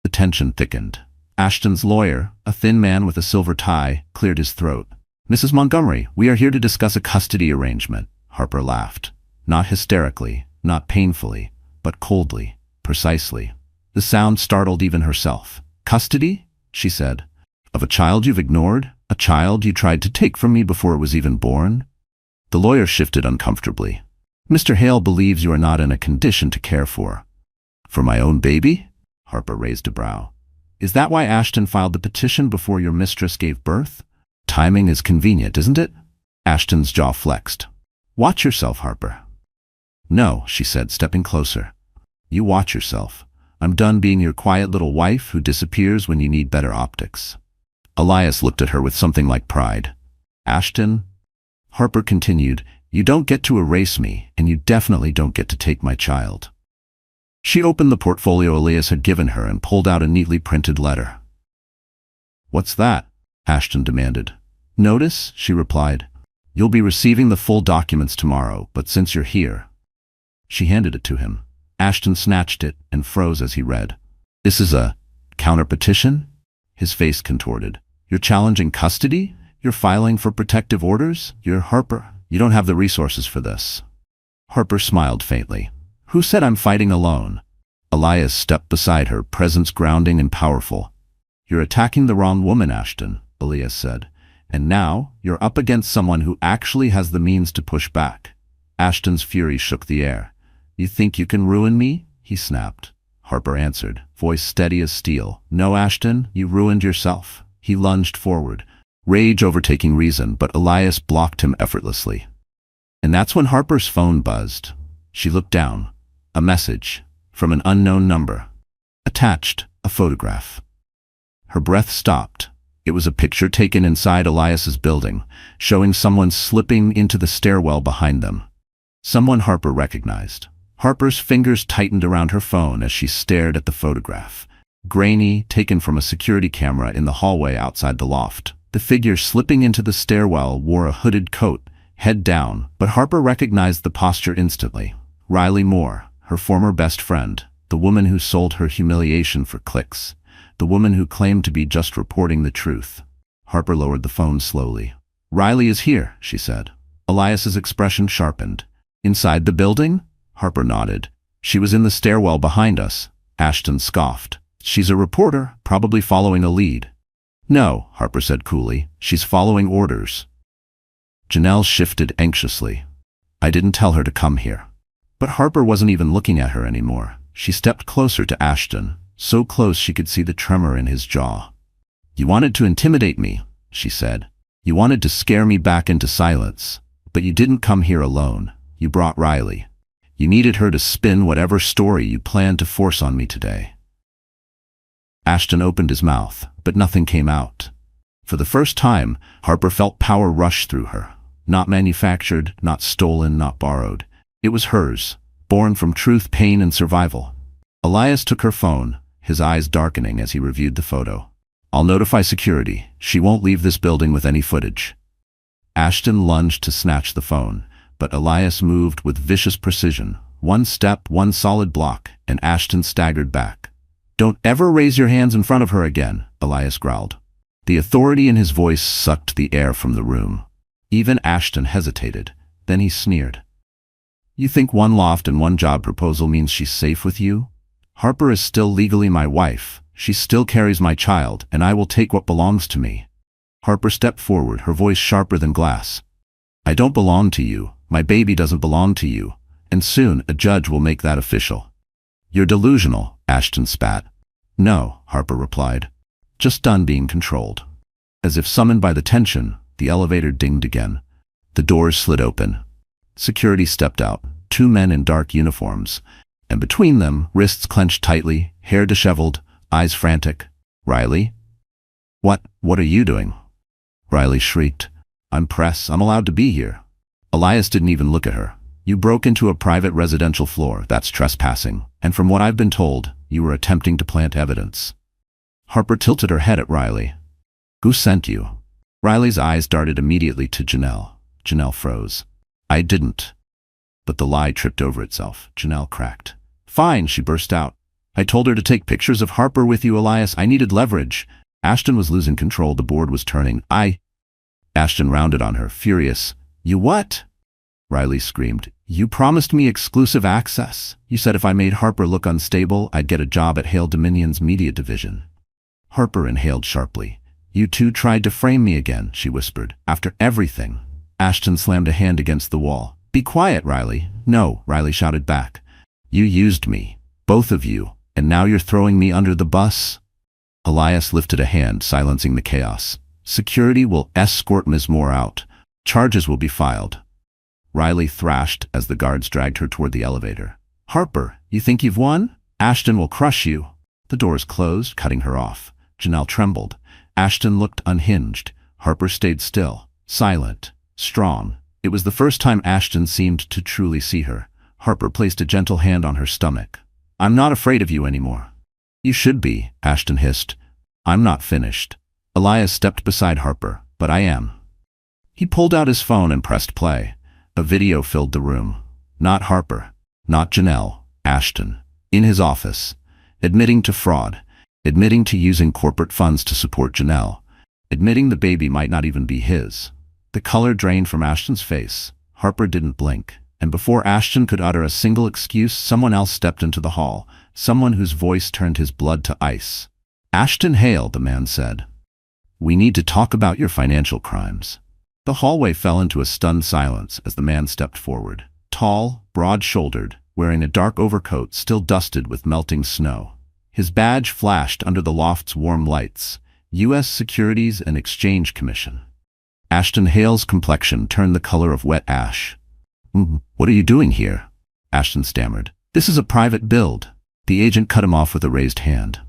The tension thickened. Ashton's lawyer, a thin man with a silver tie, cleared his throat. "Mrs. Montgomery, we are here to discuss a custody arrangement." Harper laughed. Not hysterically, not painfully, but coldly, precisely. The sound startled even herself. "Custody?" she said. "Of a child you've ignored? A child you tried to take from me before it was even born?" The lawyer shifted uncomfortably. "Mr. Hale believes you are not in a condition to care for." "For my own baby?" Harper raised a brow. "Is that why Ashton filed the petition before your mistress gave birth?" "Timing is convenient, isn't it?" Ashton's jaw flexed. "Watch yourself, Harper." "No," she said, stepping closer. "You watch yourself. I'm done being your quiet little wife who disappears when you need better optics." Elias looked at her with something like pride. "Ashton," Harper continued, "you don't get to erase me, and you definitely don't get to take my child." She opened the portfolio Elias had given her and pulled out a neatly printed letter. "What's that?" Ashton demanded. "Notice," she replied. "You'll be receiving the full documents tomorrow, but since you're here." She handed it to him. Ashton snatched it and froze as he read. "This is a counter-petition?" His face contorted. "You're challenging custody? You're filing for protective orders? You're Harper. You don't have the resources for this." Harper smiled faintly. "Who said I'm fighting alone?" Elias stepped beside her, presence grounding and powerful. "You're attacking the wrong woman, Ashton," Elias said. "And now, you're up against someone who actually has the means to push back." Ashton's fury shook the air. "You think you can ruin me?" he snapped. Harper answered, voice steady as steel. "No, Ashton, you ruined yourself." He lunged forward, rage overtaking reason, but Elias blocked him effortlessly. And that's when Harper's phone buzzed. She looked down. A message from an unknown number. Attached, a photograph. Her breath stopped. It was a picture taken inside Elias's building, showing someone slipping into the stairwell behind them. Someone Harper recognized. Harper's fingers tightened around her phone as she stared at the photograph. Grainy, taken from a security camera in the hallway outside the loft. The figure slipping into the stairwell wore a hooded coat, head down, but Harper recognized the posture instantly. Riley Moore, her former best friend, the woman who sold her humiliation for clicks, the woman who claimed to be just reporting the truth. Harper lowered the phone slowly. "Riley is here," she said. Elias's expression sharpened. "Inside the building?" Harper nodded. "She was in the stairwell behind us." Ashton scoffed. "She's a reporter, probably following a lead." "No," Harper said coolly. "She's following orders." Janelle shifted anxiously. "I didn't tell her to come here." But Harper wasn't even looking at her anymore. She stepped closer to Ashton, so close she could see the tremor in his jaw. "You wanted to intimidate me," she said. "You wanted to scare me back into silence. But you didn't come here alone. You brought Riley. You needed her to spin whatever story you planned to force on me today." Ashton opened his mouth, but nothing came out. For the first time, Harper felt power rush through her. Not manufactured, not stolen, not borrowed. It was hers, born from truth, pain, and survival. Elias took her phone, his eyes darkening as he reviewed the photo. "I'll notify security. She won't leave this building with any footage." Ashton lunged to snatch the phone, but Elias moved with vicious precision. One step, one solid block, and Ashton staggered back. "Don't ever raise your hands in front of her again," Elias growled. The authority in his voice sucked the air from the room. Even Ashton hesitated. Then he sneered. "You think one loft and one job proposal means she's safe with you? Harper is still legally my wife. She still carries my child, and I will take what belongs to me." Harper stepped forward, her voice sharper than glass. "I don't belong to you. My baby doesn't belong to you. And soon a judge will make that official." "You're delusional," Ashton spat. "No," Harper replied. "Just done being controlled." As if summoned by the tension, the elevator dinged again. The doors slid open. Security stepped out, 2 men in dark uniforms, and between them, wrists clenched tightly, hair disheveled, eyes frantic. "Riley?" What are you doing?" Riley shrieked. "I'm press. I'm allowed to be here." Elias didn't even look at her. "You broke into a private residential floor. That's trespassing. And from what I've been told, you were attempting to plant evidence." Harper tilted her head at Riley. "Who sent you?" Riley's eyes darted immediately to Janelle. Janelle froze. "I didn't." But the lie tripped over itself. Janelle cracked. "Fine," she burst out. "I told her to take pictures of Harper with you, Elias. I needed leverage." Ashton was losing control. The board was turning. Ashton rounded on her, furious. "You what?" Riley screamed. "You promised me exclusive access. You said if I made Harper look unstable, I'd get a job at Hale Dominion's media division." Harper inhaled sharply. "You two tried to frame me again," she whispered. "After everything." Ashton slammed a hand against the wall. "Be quiet, Riley." "No," Riley shouted back. "You used me. Both of you. And now you're throwing me under the bus?" Elias lifted a hand, silencing the chaos. "Security will escort Ms. Moore out. Charges will be filed." Riley thrashed as the guards dragged her toward the elevator. "Harper, you think you've won?" Ashton will crush you. The doors closed, cutting her off. Janelle trembled. Ashton looked unhinged. Harper stayed still, silent, strong. It was the first time Ashton seemed to truly see her. Harper placed a gentle hand on her stomach. I'm not afraid of you anymore. You should be, Ashton hissed. I'm not finished. Elias stepped beside Harper, but I am. He pulled out his phone and pressed play. A video filled the room. Not Harper, not Janelle, Ashton. In his office, admitting to fraud, admitting to using corporate funds to support Janelle, admitting the baby might not even be his. The color drained from Ashton's face. Harper didn't blink, and before Ashton could utter a single excuse, someone else stepped into the hall, someone whose voice turned his blood to ice. Ashton Hale, the man said. We need to talk about your financial crimes. The hallway fell into a stunned silence as the man stepped forward. Tall, broad-shouldered, wearing a dark overcoat still dusted with melting snow. His badge flashed under the loft's warm lights. U.S. Securities and Exchange Commission. Ashton Hale's complexion turned the color of wet ash. What are you doing here? Ashton stammered. This is a private build. The agent cut him off with a raised hand.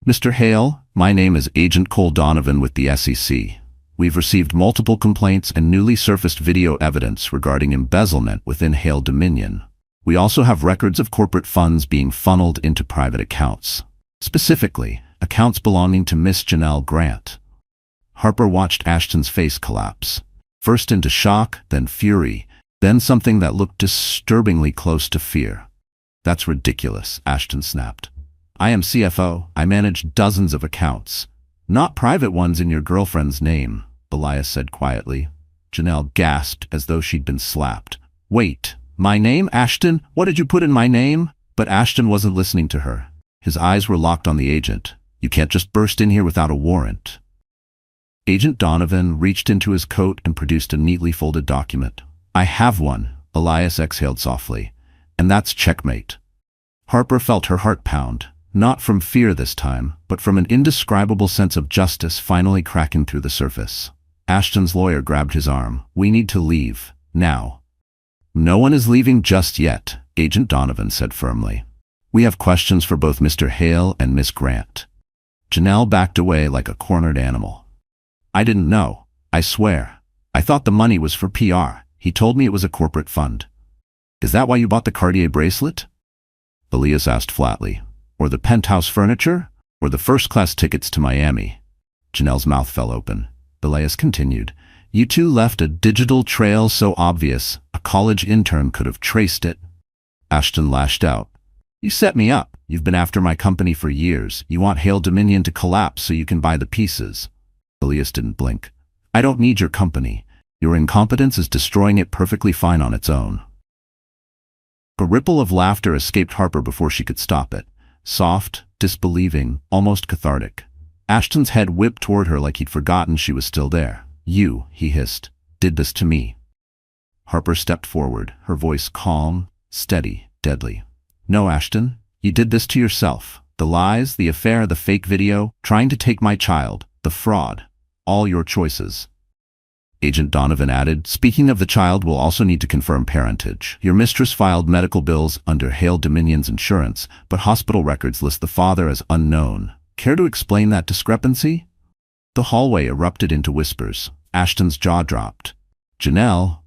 Mr. Hale, my name is Agent Cole Donovan with the SEC. We've received multiple complaints and newly surfaced video evidence regarding embezzlement within Hale Dominion. We also have records of corporate funds being funneled into private accounts. Specifically, accounts belonging to Miss Janelle Grant. Harper watched Ashton's face collapse. First into shock, then fury, then something that looked disturbingly close to fear. That's ridiculous, Ashton snapped. I am CFO. I manage dozens of accounts. Not private ones in your girlfriend's name, Elias said quietly. Janelle gasped as though she'd been slapped. Wait, my name, Ashton? What did you put in my name? But Ashton wasn't listening to her. His eyes were locked on the agent. You can't just burst in here without a warrant. Agent Donovan reached into his coat and produced a neatly folded document. I have one, Elias exhaled softly. And that's checkmate. Harper felt her heart pound. Not from fear this time, but from an indescribable sense of justice finally cracking through the surface. Ashton's lawyer grabbed his arm. We need to leave. Now. No one is leaving just yet, Agent Donovan said firmly. We have questions for both Mr. Hale and Miss Grant. Janelle backed away like a cornered animal. I didn't know. I swear. I thought the money was for PR. He told me it was a corporate fund. Is that why you bought the Cartier bracelet? Elias asked flatly. Or the penthouse furniture? Or the first-class tickets to Miami? Janelle's mouth fell open. Elias continued. You two left a digital trail so obvious, a college intern could have traced it. Ashton lashed out. You set me up. You've been after my company for years. You want Hale Dominion to collapse so you can buy the pieces. Elias didn't blink. I don't need your company. Your incompetence is destroying it perfectly fine on its own. A ripple of laughter escaped Harper before she could stop it. Soft, disbelieving, almost cathartic. Ashton's head whipped toward her like he'd forgotten she was still there. You, he hissed, did this to me. Harper stepped forward, her voice calm, steady, deadly. No, Ashton, you did this to yourself. The lies, the affair, the fake video, trying to take my child, the fraud. All your choices. Agent Donovan added, speaking of the child, we'll also need to confirm parentage. Your mistress filed medical bills under Hale Dominion's insurance, but hospital records list the father as unknown. Care to explain that discrepancy? The hallway erupted into whispers. Ashton's jaw dropped. Janelle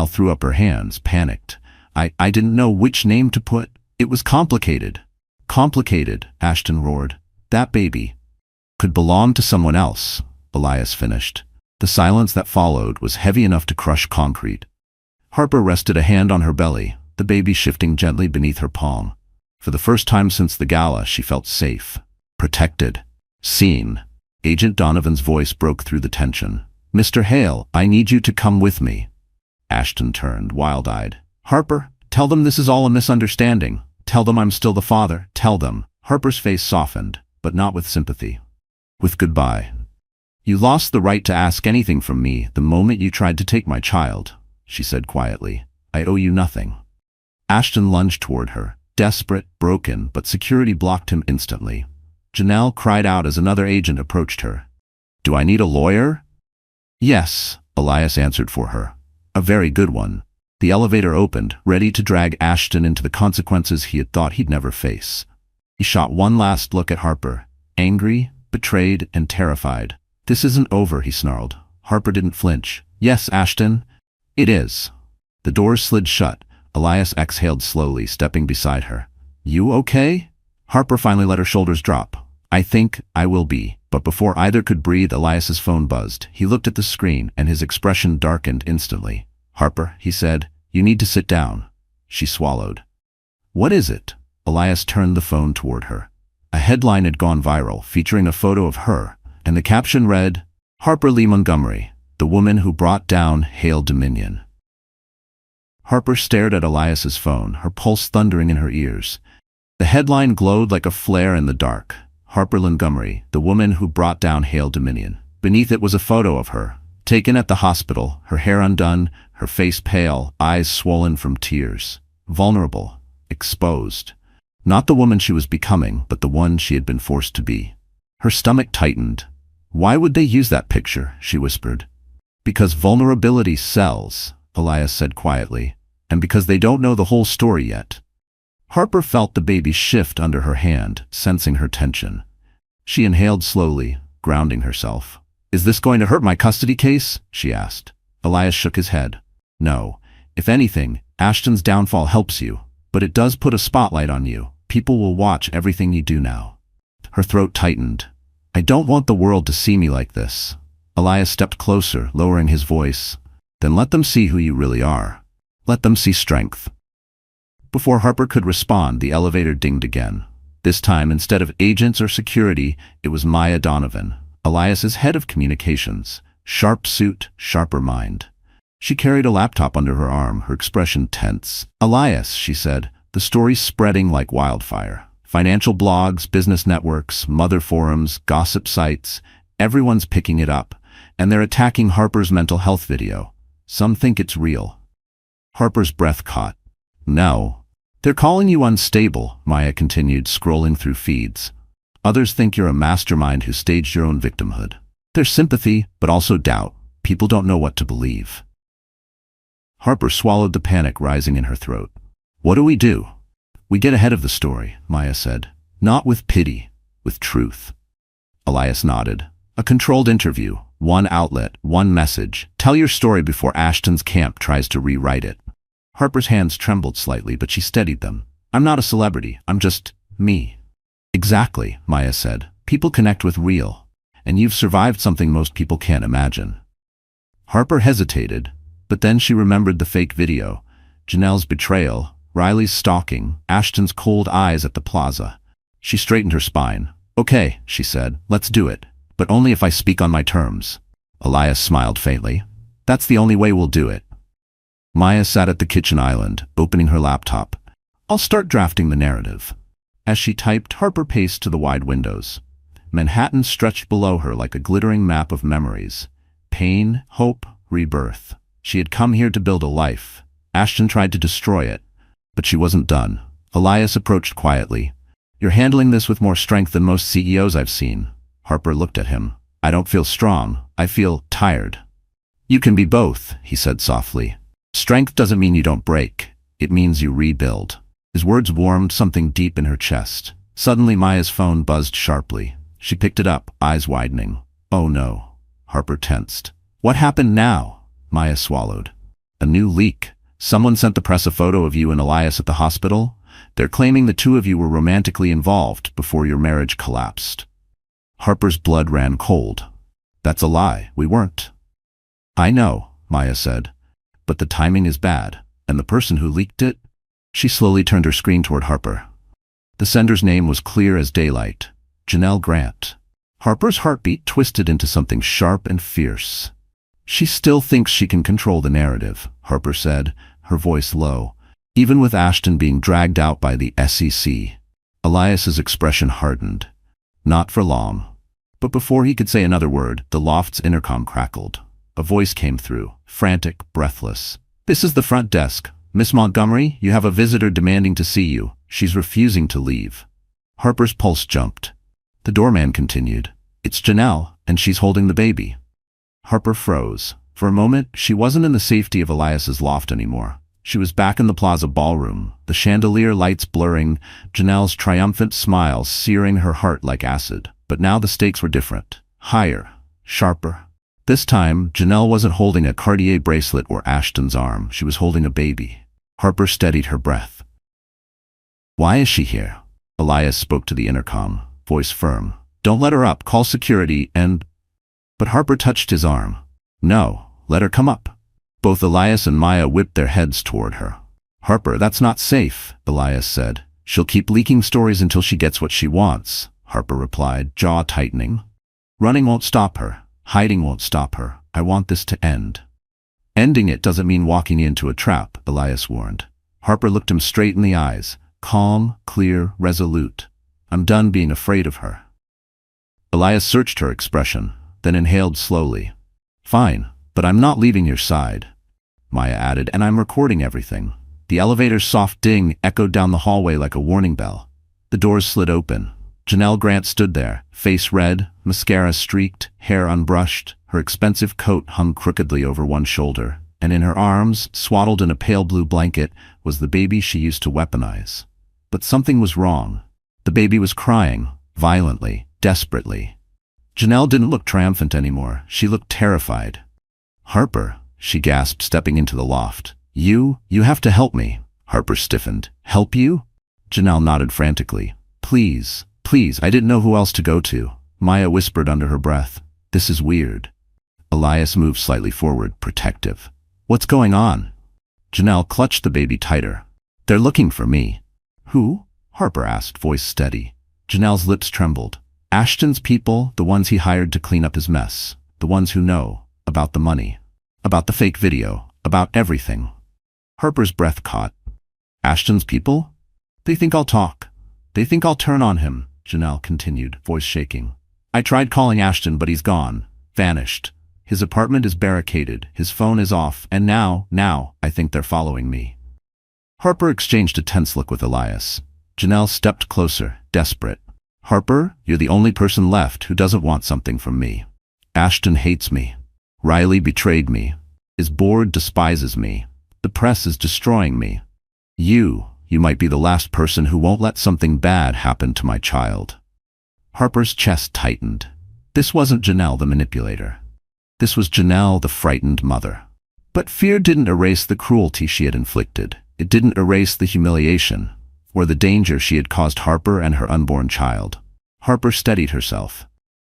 threw up her hands, panicked. I didn't know which name to put. It was complicated. Complicated, Ashton roared. That baby could belong to someone else, Elias finished. The silence that followed was heavy enough to crush concrete. Harper rested a hand on her belly, the baby shifting gently beneath her palm. For the first time since the gala, she felt safe, protected, seen. Agent Donovan's voice broke through the tension. Mr. Hale, I need you to come with me. Ashton turned, wild-eyed. Harper, tell them this is all a misunderstanding. Tell them I'm still the father. Tell them. Harper's face softened, but not with sympathy. With goodbye. You lost the right to ask anything from me the moment you tried to take my child, she said quietly. I owe you nothing. Ashton lunged toward her, desperate, broken, but security blocked him instantly. Janelle cried out as another agent approached her. Do I need a lawyer? Yes, Elias answered for her. A very good one. The elevator opened, ready to drag Ashton into the consequences he had thought he'd never face. He shot one last look at Harper, angry, betrayed, and terrified. "This isn't over," he snarled. Harper didn't flinch. "Yes, Ashton, it is." The doors slid shut. Elias exhaled slowly, stepping beside her. "You okay?" Harper finally let her shoulders drop. "I think I will be." But before either could breathe, Elias's phone buzzed. He looked at the screen, and his expression darkened instantly. "Harper," he said, "you need to sit down." She swallowed. "What is it?" Elias turned the phone toward her. A headline had gone viral, featuring a photo of her, and the caption read, "Harper Lee Montgomery, the woman who brought down Hail Dominion." Harper stared at Elias's phone, her pulse thundering in her ears. The headline glowed like a flare in the dark. Harper Montgomery, the woman who brought down Hail Dominion. Beneath it was a photo of her, taken at the hospital, her hair undone, her face pale, eyes swollen from tears. Vulnerable, exposed. Not the woman she was becoming, but the one she had been forced to be. Her stomach tightened. "Why would they use that picture?" she whispered. "Because vulnerability sells," Elias said quietly, "and because they don't know the whole story yet." Harper felt the baby shift under her hand, sensing her tension. She inhaled slowly, grounding herself. "Is this going to hurt my custody case?" she asked. Elias shook his head. "No. If anything, Ashton's downfall helps you, but it does put a spotlight on you. People will watch everything you do now." Her throat tightened. "I don't want the world to see me like this." Elias stepped closer, lowering his voice. "Then let them see who you really are. Let them see strength." Before Harper could respond, the elevator dinged again. This time, instead of agents or security, it was Maya Donovan, Elias's head of communications. Sharp suit, sharper mind. She carried a laptop under her arm, her expression tense. "Elias," she said, "the story's spreading like wildfire. Financial blogs, business networks, mother forums, gossip sites, everyone's picking it up, and they're attacking Harper's mental health video. Some think it's real." Harper's breath caught. "No. They're calling you unstable," Maya continued, scrolling through feeds. "Others think you're a mastermind who staged your own victimhood. There's sympathy, but also doubt. People don't know what to believe." Harper swallowed the panic rising in her throat. "What do we do?" "We get ahead of the story," Maya said. "Not with pity, with truth." Elias nodded. "A controlled interview, one outlet, one message. Tell your story before Ashton's camp tries to rewrite it." Harper's hands trembled slightly, but she steadied them. "I'm not a celebrity, I'm just me." "Exactly," Maya said. "People connect with real, and you've survived something most people can't imagine." Harper hesitated, but then she remembered the fake video, Janelle's betrayal, Riley's stalking, Ashton's cold eyes at the plaza. She straightened her spine. "Okay," she said, "let's do it, but only if I speak on my terms." Elias smiled faintly. "That's the only way we'll do it." Maya sat at the kitchen island, opening her laptop. "I'll start drafting the narrative." As she typed, Harper paced to the wide windows. Manhattan stretched below her like a glittering map of memories. Pain, hope, rebirth. She had come here to build a life. Ashton tried to destroy it, but she wasn't done. Elias approached quietly. "You're handling this with more strength than most CEOs I've seen." Harper looked at him. "I don't feel strong. I feel tired." "You can be both," he said softly. "Strength doesn't mean you don't break. It means you rebuild." His words warmed something deep in her chest. Suddenly Maya's phone buzzed sharply. She picked it up, eyes widening. "Oh no." Harper tensed. "What happened now?" Maya swallowed. "A new leak. Someone sent the press a photo of you and Elias at the hospital. They're claiming the two of you were romantically involved before your marriage collapsed." Harper's blood ran cold. "That's a lie. We weren't." "I know," Maya said. "But the timing is bad, and the person who leaked it—" She slowly turned her screen toward Harper. The sender's name was clear as daylight. Janelle Grant. Harper's heartbeat twisted into something sharp and fierce. "She still thinks she can control the narrative," Harper said, her voice low, "even with Ashton being dragged out by the SEC." Elias's expression hardened. Not for long. But before he could say another word, the loft's intercom crackled. A voice came through, frantic, breathless. "This is the front desk. Miss Montgomery, you have a visitor demanding to see you. She's refusing to leave." Harper's pulse jumped. The doorman continued. "It's Janelle, and she's holding the baby." Harper froze. For a moment, she wasn't in the safety of Elias's loft anymore. She was back in the plaza ballroom, the chandelier lights blurring, Janelle's triumphant smile searing her heart like acid. But now the stakes were different. Higher. Sharper. This time, Janelle wasn't holding a Cartier bracelet or Ashton's arm. She was holding a baby. Harper steadied her breath. "Why is she here?" Elias spoke to the intercom, voice firm. "Don't let her up. Call security and—" But Harper touched his arm. "No, let her come up." Both Elias and Maya whipped their heads toward her. "Harper, that's not safe," Elias said. "She'll keep leaking stories until she gets what she wants," Harper replied, jaw tightening. "Running won't stop her. Hiding won't stop her. I want this to end." "Ending it doesn't mean walking into a trap," Elias warned. Harper looked him straight in the eyes, calm, clear, resolute. "I'm done being afraid of her." Elias searched her expression, then inhaled slowly. "Fine, but I'm not leaving your side," Maya added, "and I'm recording everything." The elevator's soft ding echoed down the hallway like a warning bell. The doors slid open. Janelle Grant stood there, face red, mascara streaked, hair unbrushed. Her expensive coat hung crookedly over one shoulder, and in her arms, swaddled in a pale blue blanket, was the baby she used to weaponize. But something was wrong. The baby was crying, violently, desperately. Janelle didn't look triumphant anymore. She looked terrified. "Harper," she gasped, stepping into the loft. You have to help me." Harper stiffened. "Help you?" Janelle nodded frantically. Please, I didn't know who else to go to." Maya whispered under her breath. "This is weird." Elias moved slightly forward, protective. "What's going on?" Janelle clutched the baby tighter. "They're looking for me." "Who?" Harper asked, voice steady. Janelle's lips trembled. "Ashton's people, the ones he hired to clean up his mess. The ones who know about the money, about the fake video, about everything." Harper's breath caught. "Ashton's people? They think I'll talk. They think I'll turn on him," Janelle continued, voice shaking. "I tried calling Ashton, but he's gone. Vanished. His apartment is barricaded, his phone is off, and now, I think they're following me." Harper exchanged a tense look with Elias. Janelle stepped closer, desperate. "Harper, you're the only person left who doesn't want something from me. Ashton hates me. Riley betrayed me. His board despises me. The press is destroying me. You might be the last person who won't let something bad happen to my child." Harper's chest tightened. This wasn't Janelle the manipulator. This was Janelle the frightened mother. But fear didn't erase the cruelty she had inflicted. It didn't erase the humiliation, or the danger she had caused Harper and her unborn child. Harper steadied herself.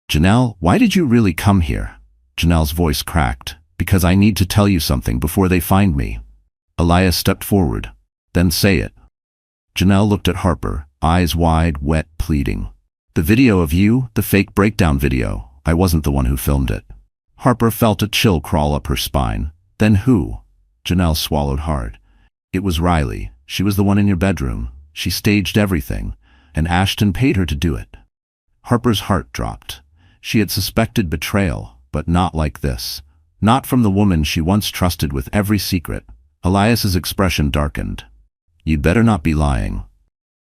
"Janelle, why did you really come here?" Janelle's voice cracked. "Because I need to tell you something before they find me." Elias stepped forward. "Then say it." Janelle looked at Harper, eyes wide, wet, pleading. "The video of you, the fake breakdown video, I wasn't the one who filmed it." Harper felt a chill crawl up her spine. "Then who?" Janelle swallowed hard. "It was Riley. She was the one in your bedroom. She staged everything, and Ashton paid her to do it." Harper's heart dropped. She had suspected betrayal, but not like this. Not from the woman she once trusted with every secret. Elias's expression darkened. "You'd better not be lying."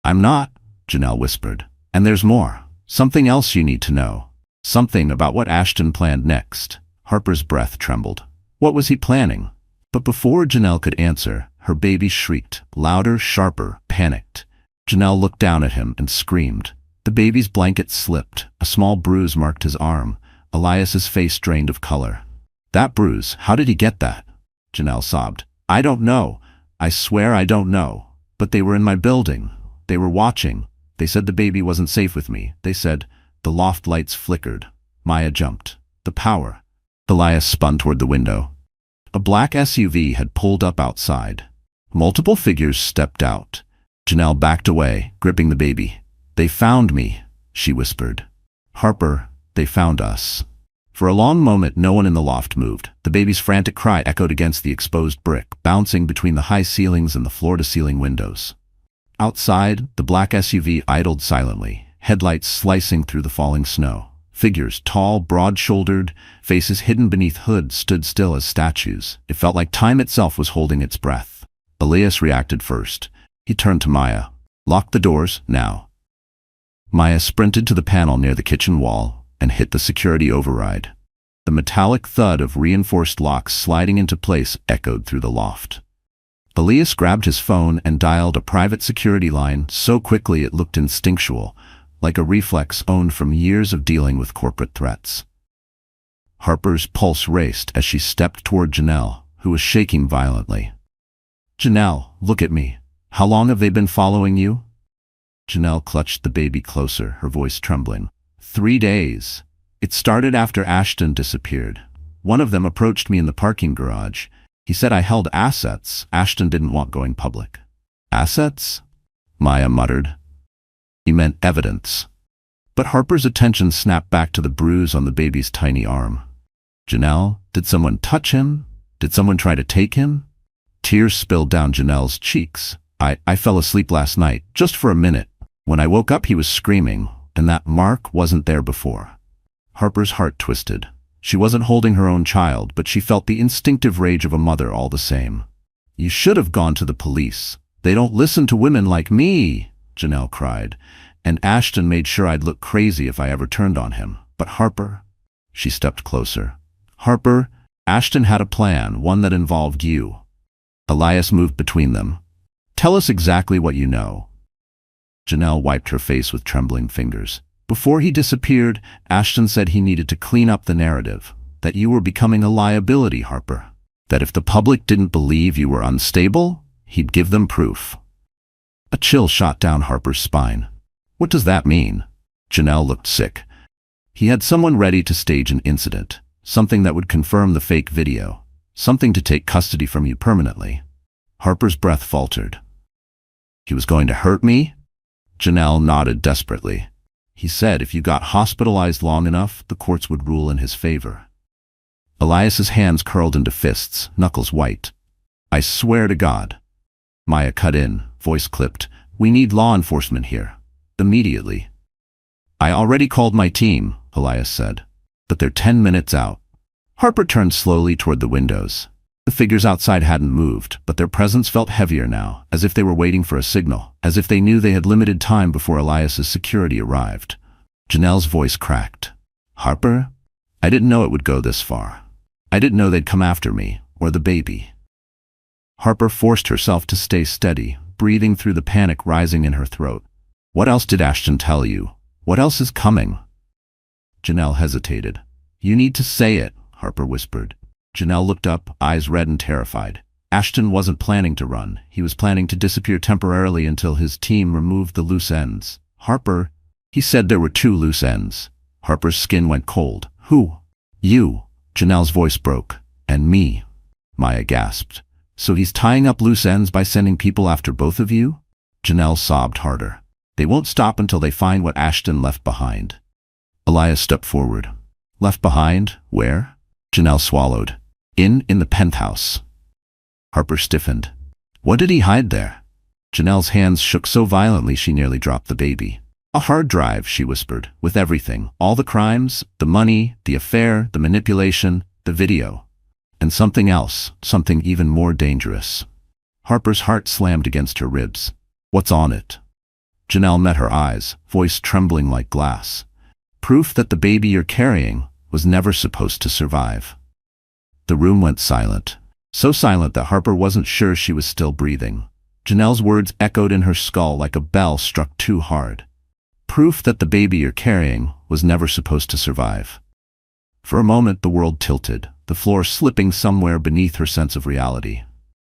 "I'm not," Janelle whispered. "And there's more. Something else you need to know. Something about what Ashton planned next." Harper's breath trembled. What was he planning? But before Janelle could answer, her baby shrieked, louder, sharper, panicked. Janelle looked down at him and screamed. The baby's blanket slipped. A small bruise marked his arm. Elias's face drained of color. "That bruise, how did he get that?" Janelle sobbed. "I don't know. I swear I don't know. But they were in my building. They were watching. They said the baby wasn't safe with me. They said—" The loft lights flickered. Maya jumped. "The power." Elias spun toward the window. A black SUV had pulled up outside. Multiple figures stepped out. Janelle backed away, gripping the baby. "They found me," she whispered. "Harper, they found us." For a long moment, no one in the loft moved. The baby's frantic cry echoed against the exposed brick, bouncing between the high ceilings and the floor-to-ceiling windows. Outside, the black SUV idled silently, headlights slicing through the falling snow. Figures, tall, broad-shouldered, faces hidden beneath hoods, stood still as statues. It felt like time itself was holding its breath. Elias reacted first. He turned to Maya. "Lock the doors, now." Maya sprinted to the panel near the kitchen wall and hit the security override. The metallic thud of reinforced locks sliding into place echoed through the loft. Elias grabbed his phone and dialed a private security line so quickly it looked instinctual, like a reflex owned from years of dealing with corporate threats. Harper's pulse raced as she stepped toward Janelle, who was shaking violently. "Janelle, look at me. How long have they been following you?" Janelle clutched the baby closer, her voice trembling. 3 days. It started after Ashton disappeared. One of them approached me in the parking garage. He said I held assets Ashton didn't want going public. Assets? Maya muttered. He meant evidence. But Harper's attention snapped back to the bruise on the baby's tiny arm. Janelle, did someone touch him? Did someone try to take him? Tears spilled down Janelle's cheeks. I fell asleep last night, just for a minute. When I woke up he was screaming, and that mark wasn't there before. Harper's heart twisted. She wasn't holding her own child, but she felt the instinctive rage of a mother all the same. "You should have gone to the police. They don't listen to women like me," Janelle cried. "And Ashton made sure I'd look crazy if I ever turned on him. But Harper..." She stepped closer. "Harper, Ashton had a plan, one that involved you." Elias moved between them. "Tell us exactly what you know." Janelle wiped her face with trembling fingers. "Before he disappeared, Ashton said he needed to clean up the narrative, that you were becoming a liability, Harper. That if the public didn't believe you were unstable, he'd give them proof." A chill shot down Harper's spine. "What does that mean?" Janelle looked sick. "He had someone ready to stage an incident, something that would confirm the fake video, something to take custody from you permanently." Harper's breath faltered. "He was going to hurt me?" Janelle nodded desperately. "He said if you got hospitalized long enough, the courts would rule in his favor." Elias's hands curled into fists, knuckles white. "I swear to God." Maya cut in, voice clipped. "We need law enforcement here. Immediately." "I already called my team," Elias said. "But they're 10 minutes out." Harper turned slowly toward the windows. The figures outside hadn't moved, but their presence felt heavier now, as if they were waiting for a signal, as if they knew they had limited time before Elias's security arrived. Janelle's voice cracked. "Harper, I didn't know it would go this far. I didn't know they'd come after me, or the baby." Harper forced herself to stay steady, breathing through the panic rising in her throat. "What else did Ashton tell you? What else is coming?" Janelle hesitated. "You need to say it," Harper whispered. Janelle looked up, eyes red and terrified. Ashton wasn't planning to run. He was planning to disappear temporarily until his team removed the loose ends. "Harper..." He said there were 2 loose ends. Harper's skin went cold. "Who?" "You." Janelle's voice broke. "And me," Maya gasped. "So he's tying up loose ends by sending people after both of you?" Janelle sobbed harder. "They won't stop until they find what Ashton left behind." Elias stepped forward. "Left behind? Where?" Janelle swallowed. In the penthouse." Harper stiffened. "What did he hide there?" Janelle's hands shook so violently she nearly dropped the baby. "A hard drive," she whispered, "with everything. All the crimes, the money, the affair, the manipulation, the video. And something else, something even more dangerous." Harper's heart slammed against her ribs. "What's on it?" Janelle met her eyes, voice trembling like glass. "Proof that the baby you're carrying was never supposed to survive." The room went silent. So silent that Harper wasn't sure she was still breathing. Janelle's words echoed in her skull like a bell struck too hard. "Proof that the baby you're carrying was never supposed to survive." For a moment the world tilted, the floor slipping somewhere beneath her sense of reality.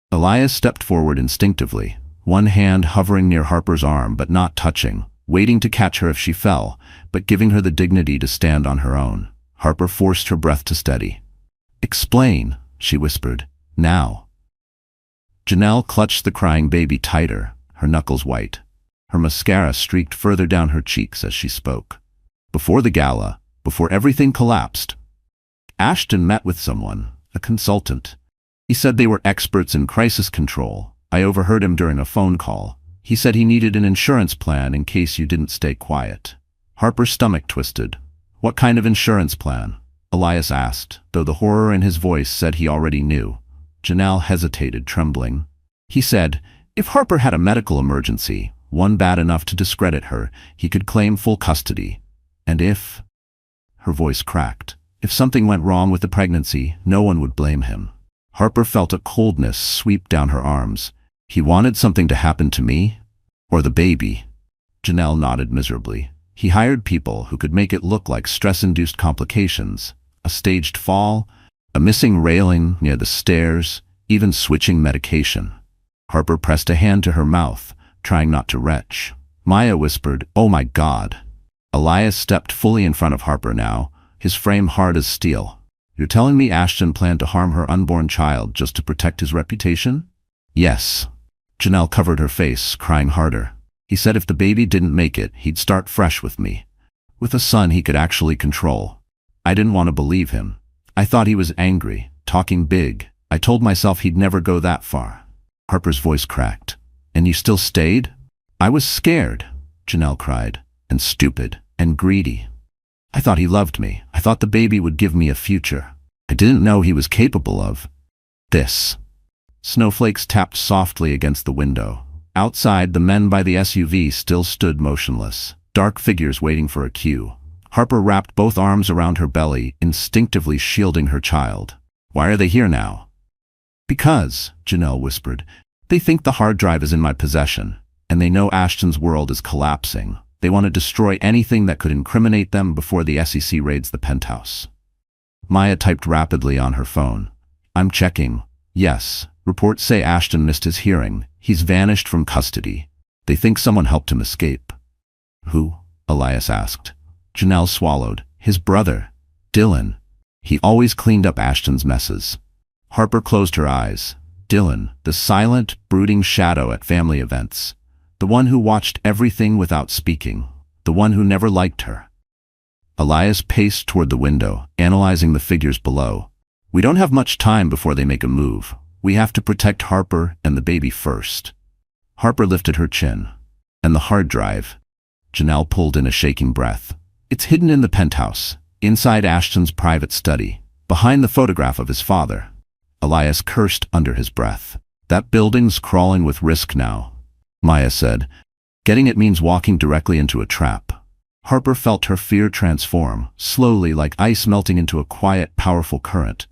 Elias stepped forward instinctively, one hand hovering near Harper's arm but not touching, waiting to catch her if she fell, but giving her the dignity to stand on her own. Harper forced her breath to steady. "Explain," she whispered. "Now." Janelle clutched the crying baby tighter, her knuckles white. Her mascara streaked further down her cheeks as she spoke. "Before the gala, before everything collapsed, Ashton met with someone, a consultant. He said they were experts in crisis control. I overheard him during a phone call. He said he needed an insurance plan in case you didn't stay quiet." Harper's stomach twisted. "What kind of insurance plan?" Elias asked, though the horror in his voice said he already knew. Janelle hesitated, trembling. "He said, if Harper had a medical emergency, one bad enough to discredit her, he could claim full custody. And if..." Her voice cracked. "If something went wrong with the pregnancy, no one would blame him." Harper felt a coldness sweep down her arms. He wanted something to happen to me? Or the baby? Janelle nodded miserably. He hired people who could make it look like stress-induced complications, a staged fall, a missing railing near the stairs, even switching medication. Harper pressed a hand to her mouth, trying not to retch. Maya whispered, "Oh my God." Elias stepped fully in front of Harper now, his frame hard as steel. "You're telling me Ashton planned to harm her unborn child just to protect his reputation?" "Yes." Janelle covered her face, crying harder. "He said if the baby didn't make it, he'd start fresh with me. With a son he could actually control. I didn't want to believe him. I thought he was angry, talking big. I told myself he'd never go that far." Harper's voice cracked. "And you still stayed?" "I was scared," Janelle cried, "and stupid, and greedy. I thought he loved me. I thought the baby would give me a future. I didn't know he was capable of this." Snowflakes tapped softly against the window. Outside, the men by the SUV still stood motionless, dark figures waiting for a cue. Harper wrapped both arms around her belly, instinctively shielding her child. "Why are they here now?" "Because," Janelle whispered, "they think the hard drive is in my possession, and they know Ashton's world is collapsing. They want to destroy anything that could incriminate them before the SEC raids the penthouse." Maya typed rapidly on her phone. "I'm checking. Yes, reports say Ashton missed his hearing. He's vanished from custody. They think someone helped him escape." "Who?" Elias asked. Janelle swallowed. "His brother, Dylan. He always cleaned up Ashton's messes." Harper closed her eyes. Dylan, the silent, brooding shadow at family events. The one who watched everything without speaking. The one who never liked her. Elias paced toward the window, analyzing the figures below. "We don't have much time before they make a move. We have to protect Harper and the baby first." Harper lifted her chin. "And the hard drive?" Janelle pulled in a shaking breath. "It's hidden in the penthouse, inside Ashton's private study, behind the photograph of his father." Elias cursed under his breath. "That building's crawling with risk now," Maya said. "Getting it means walking directly into a trap." Harper felt her fear transform, slowly like ice melting into a quiet, powerful current.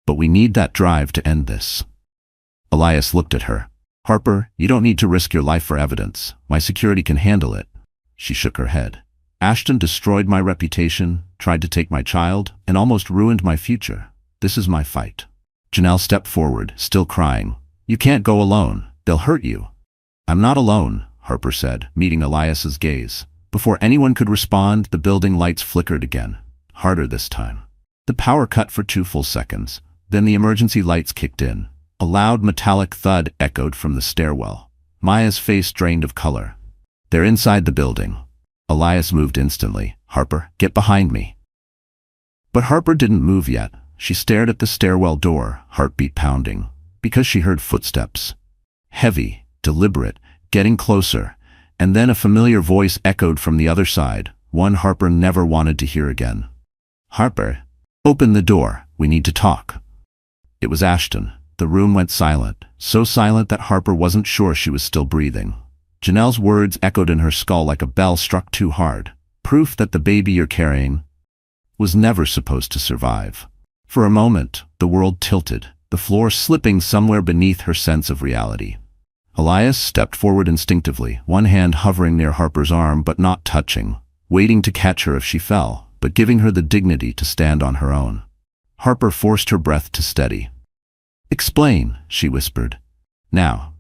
"But we need that drive to end this." Elias looked at her. "Harper, you don't need to risk your life for evidence. My security can handle it." She shook her head. "Ashton destroyed my reputation, tried to take my child, and almost ruined my future. This is my fight." Janelle stepped forward, still crying. "You can't go alone. They'll hurt you." "I'm not alone," Harper said, meeting Elias's gaze. Before anyone could respond, the building lights flickered again, harder this time. The power cut for 2 full seconds. Then the emergency lights kicked in. A loud metallic thud echoed from the stairwell. Maya's face drained of color. "They're inside the building." Elias moved instantly. "Harper, get behind me." But Harper didn't move yet. She stared at the stairwell door, heartbeat pounding, because she heard footsteps. Heavy, deliberate, getting closer, and then a familiar voice echoed from the other side, one Harper never wanted to hear again. "Harper, open the door. We need to talk." It was Ashton. The room went silent, so silent that Harper wasn't sure she was still breathing. Janelle's words echoed in her skull like a bell struck too hard. Proof that the baby you're carrying was never supposed to survive. For a moment, the world tilted, the floor slipping somewhere beneath her sense of reality. Elias stepped forward instinctively, one hand hovering near Harper's arm but not touching, waiting to catch her if she fell, but giving her the dignity to stand on her own. Harper forced her breath to steady. "Explain," she whispered. "Now."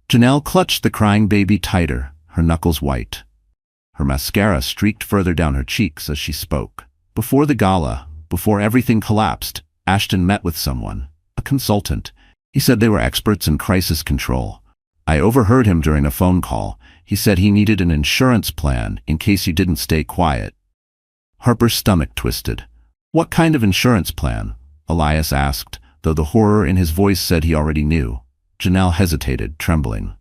Janelle clutched the crying baby tighter, her knuckles white. Her mascara streaked further down her cheeks as she spoke. "Before the gala, before everything collapsed, Ashton met with someone, a consultant. He said they were experts in crisis control. I overheard him during a phone call. He said he needed an insurance plan in case you didn't stay quiet." Harper's stomach twisted. "What kind of insurance plan?" Elias asked, though the horror in his voice said he already knew. Janelle hesitated, trembling.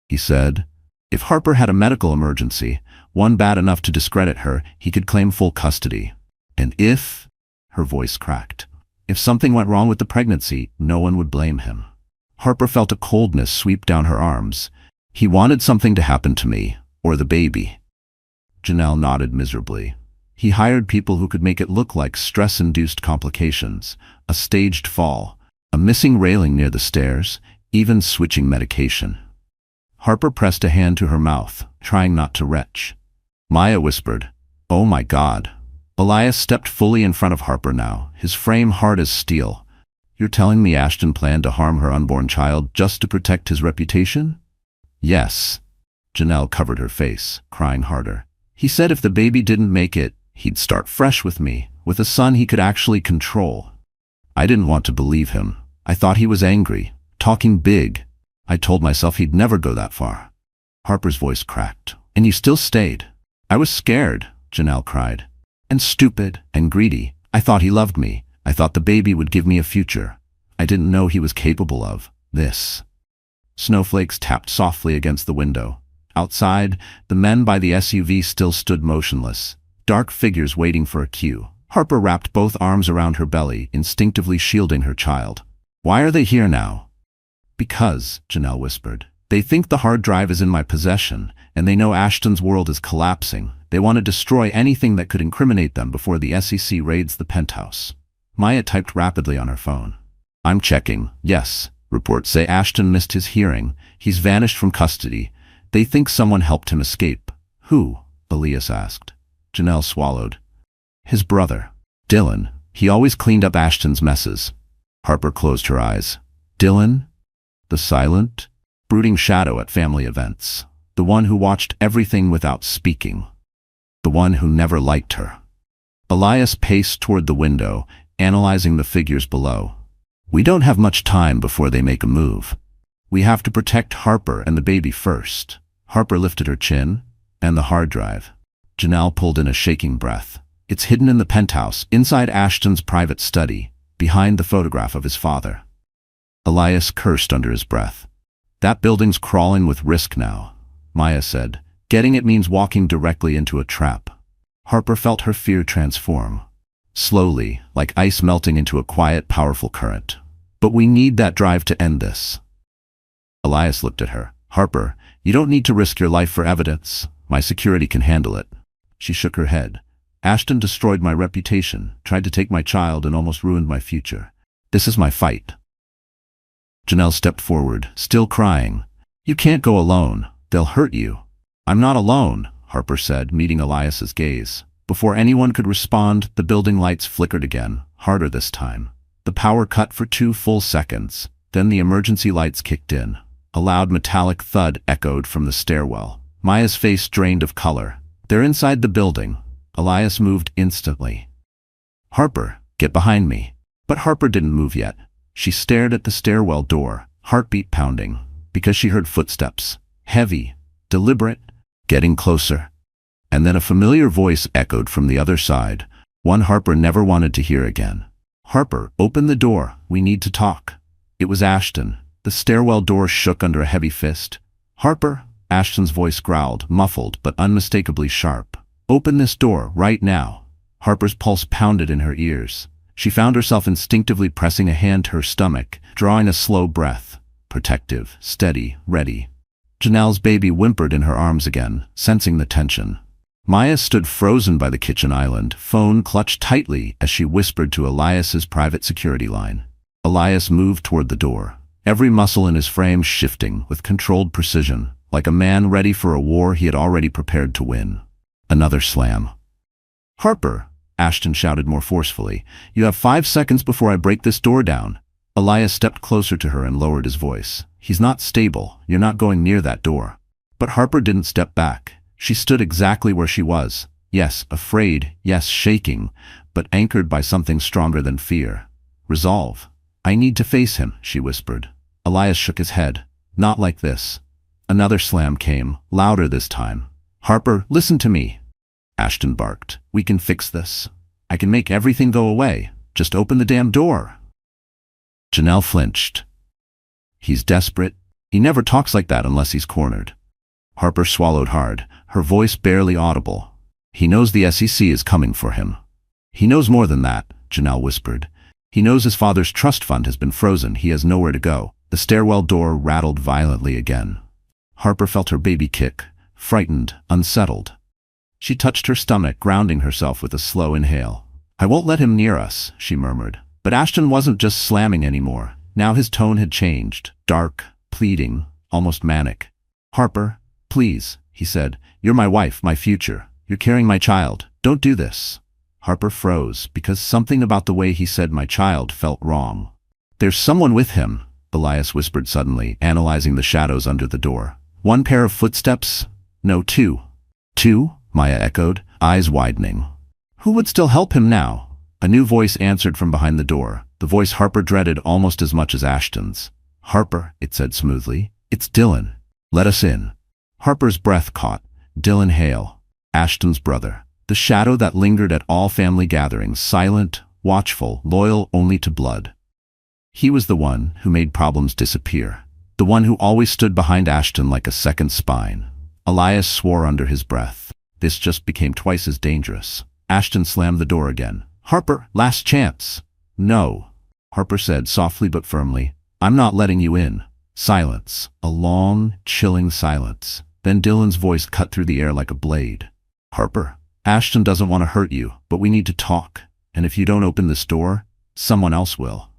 He said, if Harper had a medical emergency, one bad enough to discredit her, he could claim full custody. And if, her voice cracked, if something went wrong with the pregnancy, no one would blame him. Harper felt a coldness sweep down her arms. He wanted something to happen to me, or the baby. Janelle nodded miserably. He hired people who could make it look like stress-induced complications, a staged fall, a missing railing near the stairs, even switching medication. Harper pressed a hand to her mouth, trying not to retch. Maya whispered, "Oh my God." Elias stepped fully in front of Harper now, his frame hard as steel. "You're telling me Ashton planned to harm her unborn child just to protect his reputation?" "Yes." Janelle covered her face, crying harder. "He said if the baby didn't make it, he'd start fresh with me, with a son he could actually control." I didn't want to believe him. I thought he was angry, talking big. I told myself he'd never go that far. Harper's voice cracked. "And you still stayed." "I was scared," Janelle cried. "And stupid and greedy. I thought he loved me. I thought the baby would give me a future. I didn't know he was capable of this." Snowflakes tapped softly against the window. Outside, the men by the SUV still stood motionless, dark figures waiting for a cue. Harper wrapped both arms around her belly, instinctively shielding her child. "Why are they here now?" "Because," Janelle whispered, "they think the hard drive is in my possession, and they know Ashton's world is collapsing. They want to destroy anything that could incriminate them before the SEC raids the penthouse." Maya typed rapidly on her phone. "I'm checking. Yes. Reports say Ashton missed his hearing. He's vanished from custody. They think someone helped him escape." "Who?" Elias asked. Janelle swallowed. "His brother. Dylan. He always cleaned up Ashton's messes." Harper closed her eyes. "Dylan? The silent, brooding shadow at family events. The one who watched everything without speaking. The one who never liked her." Elias paced toward the window, analyzing the figures below. "We don't have much time before they make a move. We have to protect Harper and the baby first." Harper lifted her chin. "And the hard drive." Janelle pulled in a shaking breath. "It's hidden in the penthouse, inside Ashton's private study, behind the photograph of his father." Elias cursed under his breath. "That building's crawling with risk now," Maya said. "Getting it means walking directly into a trap." Harper felt her fear transform. Slowly, like ice melting into a quiet, powerful current. "But we need that drive to end this." Elias looked at her. "Harper, you don't need to risk your life for evidence. My security can handle it." She shook her head. "Ashton destroyed my reputation, tried to take my child, and almost ruined my future. This is my fight." Janelle stepped forward, still crying. "You can't go alone. They'll hurt you." "I'm not alone," Harper said, meeting Elias's gaze. Before anyone could respond, the building lights flickered again, harder this time. The power cut for 2 full seconds. Then the emergency lights kicked in. A loud metallic thud echoed from the stairwell. Maya's face drained of color. "They're inside the building." Elias moved instantly. "Harper, get behind me." But Harper didn't move yet. She stared at the stairwell door, heartbeat pounding, because she heard footsteps. Heavy, deliberate, getting closer. And then a familiar voice echoed from the other side, one Harper never wanted to hear again. "Harper, open the door. We need to talk." It was Ashton. The stairwell door shook under a heavy fist. "Harper," Ashton's voice growled, muffled but unmistakably sharp. "Open this door, right now." Harper's pulse pounded in her ears. She found herself instinctively pressing a hand to her stomach, drawing a slow breath. Protective, steady, ready. Janelle's baby whimpered in her arms again, sensing the tension. Maya stood frozen by the kitchen island, phone clutched tightly as she whispered to Elias's private security line. Elias moved toward the door, every muscle in his frame shifting with controlled precision, like a man ready for a war he had already prepared to win. Another slam. "Harper," Ashton shouted more forcefully, "you have 5 seconds before I break this door down." Elias stepped closer to her and lowered his voice. "He's not stable. You're not going near that door." But Harper didn't step back. She stood exactly where she was. Yes, afraid, yes, shaking, but anchored by something stronger than fear. Resolve. "I need to face him," she whispered. Elias shook his head. "Not like this." Another slam came, louder this time. "Harper, listen to me," Ashton barked. "We can fix this. I can make everything go away. Just open the damn door." Janelle flinched. "He's desperate. He never talks like that unless he's cornered." Harper swallowed hard, her voice barely audible. "He knows the SEC is coming for him." "He knows more than that," Janelle whispered. "He knows his father's trust fund has been frozen. He has nowhere to go." The stairwell door rattled violently again. Harper felt her baby kick, frightened, unsettled. She touched her stomach, grounding herself with a slow inhale. "I won't let him near us," she murmured. But Ashton wasn't just slamming anymore. Now his tone had changed, dark, pleading, almost manic. "Harper, please," he said. "You're my wife, my future. You're carrying my child. Don't do this." Harper froze, because something about the way he said "my child" felt wrong. "There's someone with him," Elias whispered suddenly, analyzing the shadows under the door. "One pair of footsteps? No, two." "Two?" Maya echoed, eyes widening. Who would still help him now? A new voice answered from behind the door, the voice Harper dreaded almost as much as Ashton's. "Harper," it said smoothly. "It's Dylan. Let us in." Harper's breath caught. Dylan Hale, Ashton's brother. The shadow that lingered at all family gatherings, silent, watchful, loyal only to blood. He was the one who made problems disappear. The one who always stood behind Ashton like a second spine. Elias swore under his breath. This just became twice as dangerous. Ashton slammed the door again. "Harper, last chance." "No," Harper said softly but firmly. "I'm not letting you in." Silence. A long, chilling silence. Then Dylan's voice cut through the air like a blade. "Harper, Ashton doesn't want to hurt you, but we need to talk. And if you don't open this door, someone else will."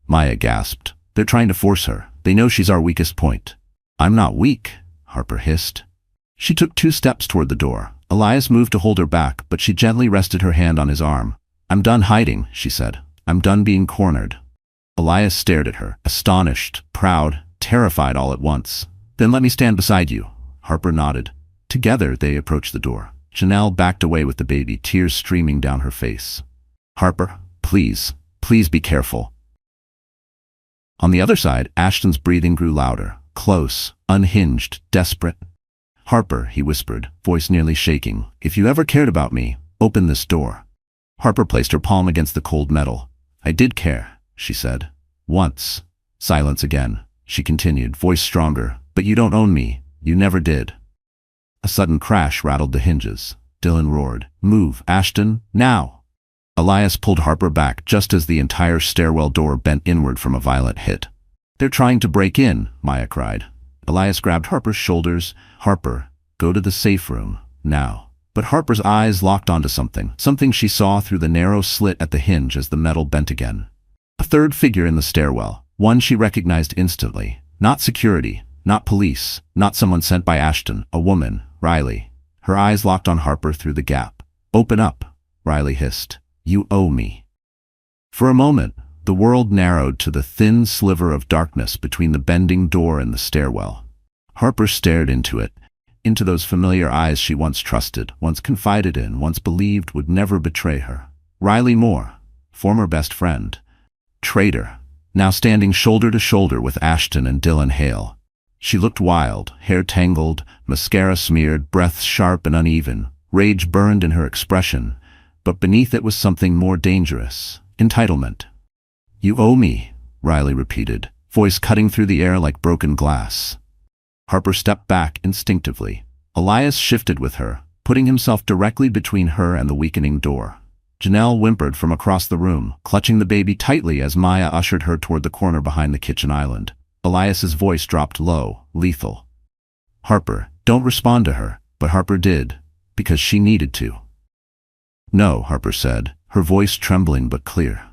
Maya gasped. "They're trying to force her. They know she's our weakest point." "I'm not weak," Harper hissed. She took 2 steps toward the door. Elias moved to hold her back, but she gently rested her hand on his arm. "I'm done hiding," she said. "I'm done being cornered." Elias stared at her, astonished, proud, terrified all at once. "Then let me stand beside you." Harper nodded. Together they approached the door. Janelle backed away with the baby, tears streaming down her face. "Harper, please, please be careful." On the other side, Ashton's breathing grew louder, close, unhinged, desperate. "Harper," he whispered, voice nearly shaking, "if you ever cared about me, open this door." Harper placed her palm against the cold metal. "I did care," she said. "Once." Silence again. She continued, voice stronger, "But you don't own me. You never did." A sudden crash rattled the hinges. Dylan roared, "Move, Ashton, now!" Elias pulled Harper back just as the entire stairwell door bent inward from a violent hit. "They're trying to break in," Maya cried. Elias grabbed Harper's shoulders. "Harper, go to the safe room, now." But Harper's eyes locked onto something she saw through the narrow slit at the hinge as the metal bent again. A third figure in the stairwell, one she recognized instantly. Not security, not police, not someone sent by Ashton, a woman, Riley. Her eyes locked on Harper through the gap. "Open up," Riley hissed. "You owe me." For a moment, the world narrowed to the thin sliver of darkness between the bending door and the stairwell. Harper stared into it, into those familiar eyes she once trusted, once confided in, once believed would never betray her. Riley Moore, former best friend. Traitor, now standing shoulder to shoulder with Ashton and Dylan Hale. She looked wild, hair tangled, mascara smeared, breath sharp and uneven. Rage burned in her expression, but beneath it was something more dangerous. Entitlement. "You owe me," Riley repeated, voice cutting through the air like broken glass. Harper stepped back instinctively. Elias shifted with her, putting himself directly between her and the weakening door. Janelle whimpered from across the room, clutching the baby tightly as Maya ushered her toward the corner behind the kitchen island. Elias's voice dropped low, lethal. "Harper, don't respond to her," but Harper did, because she needed to. "No," Harper said, her voice trembling but clear.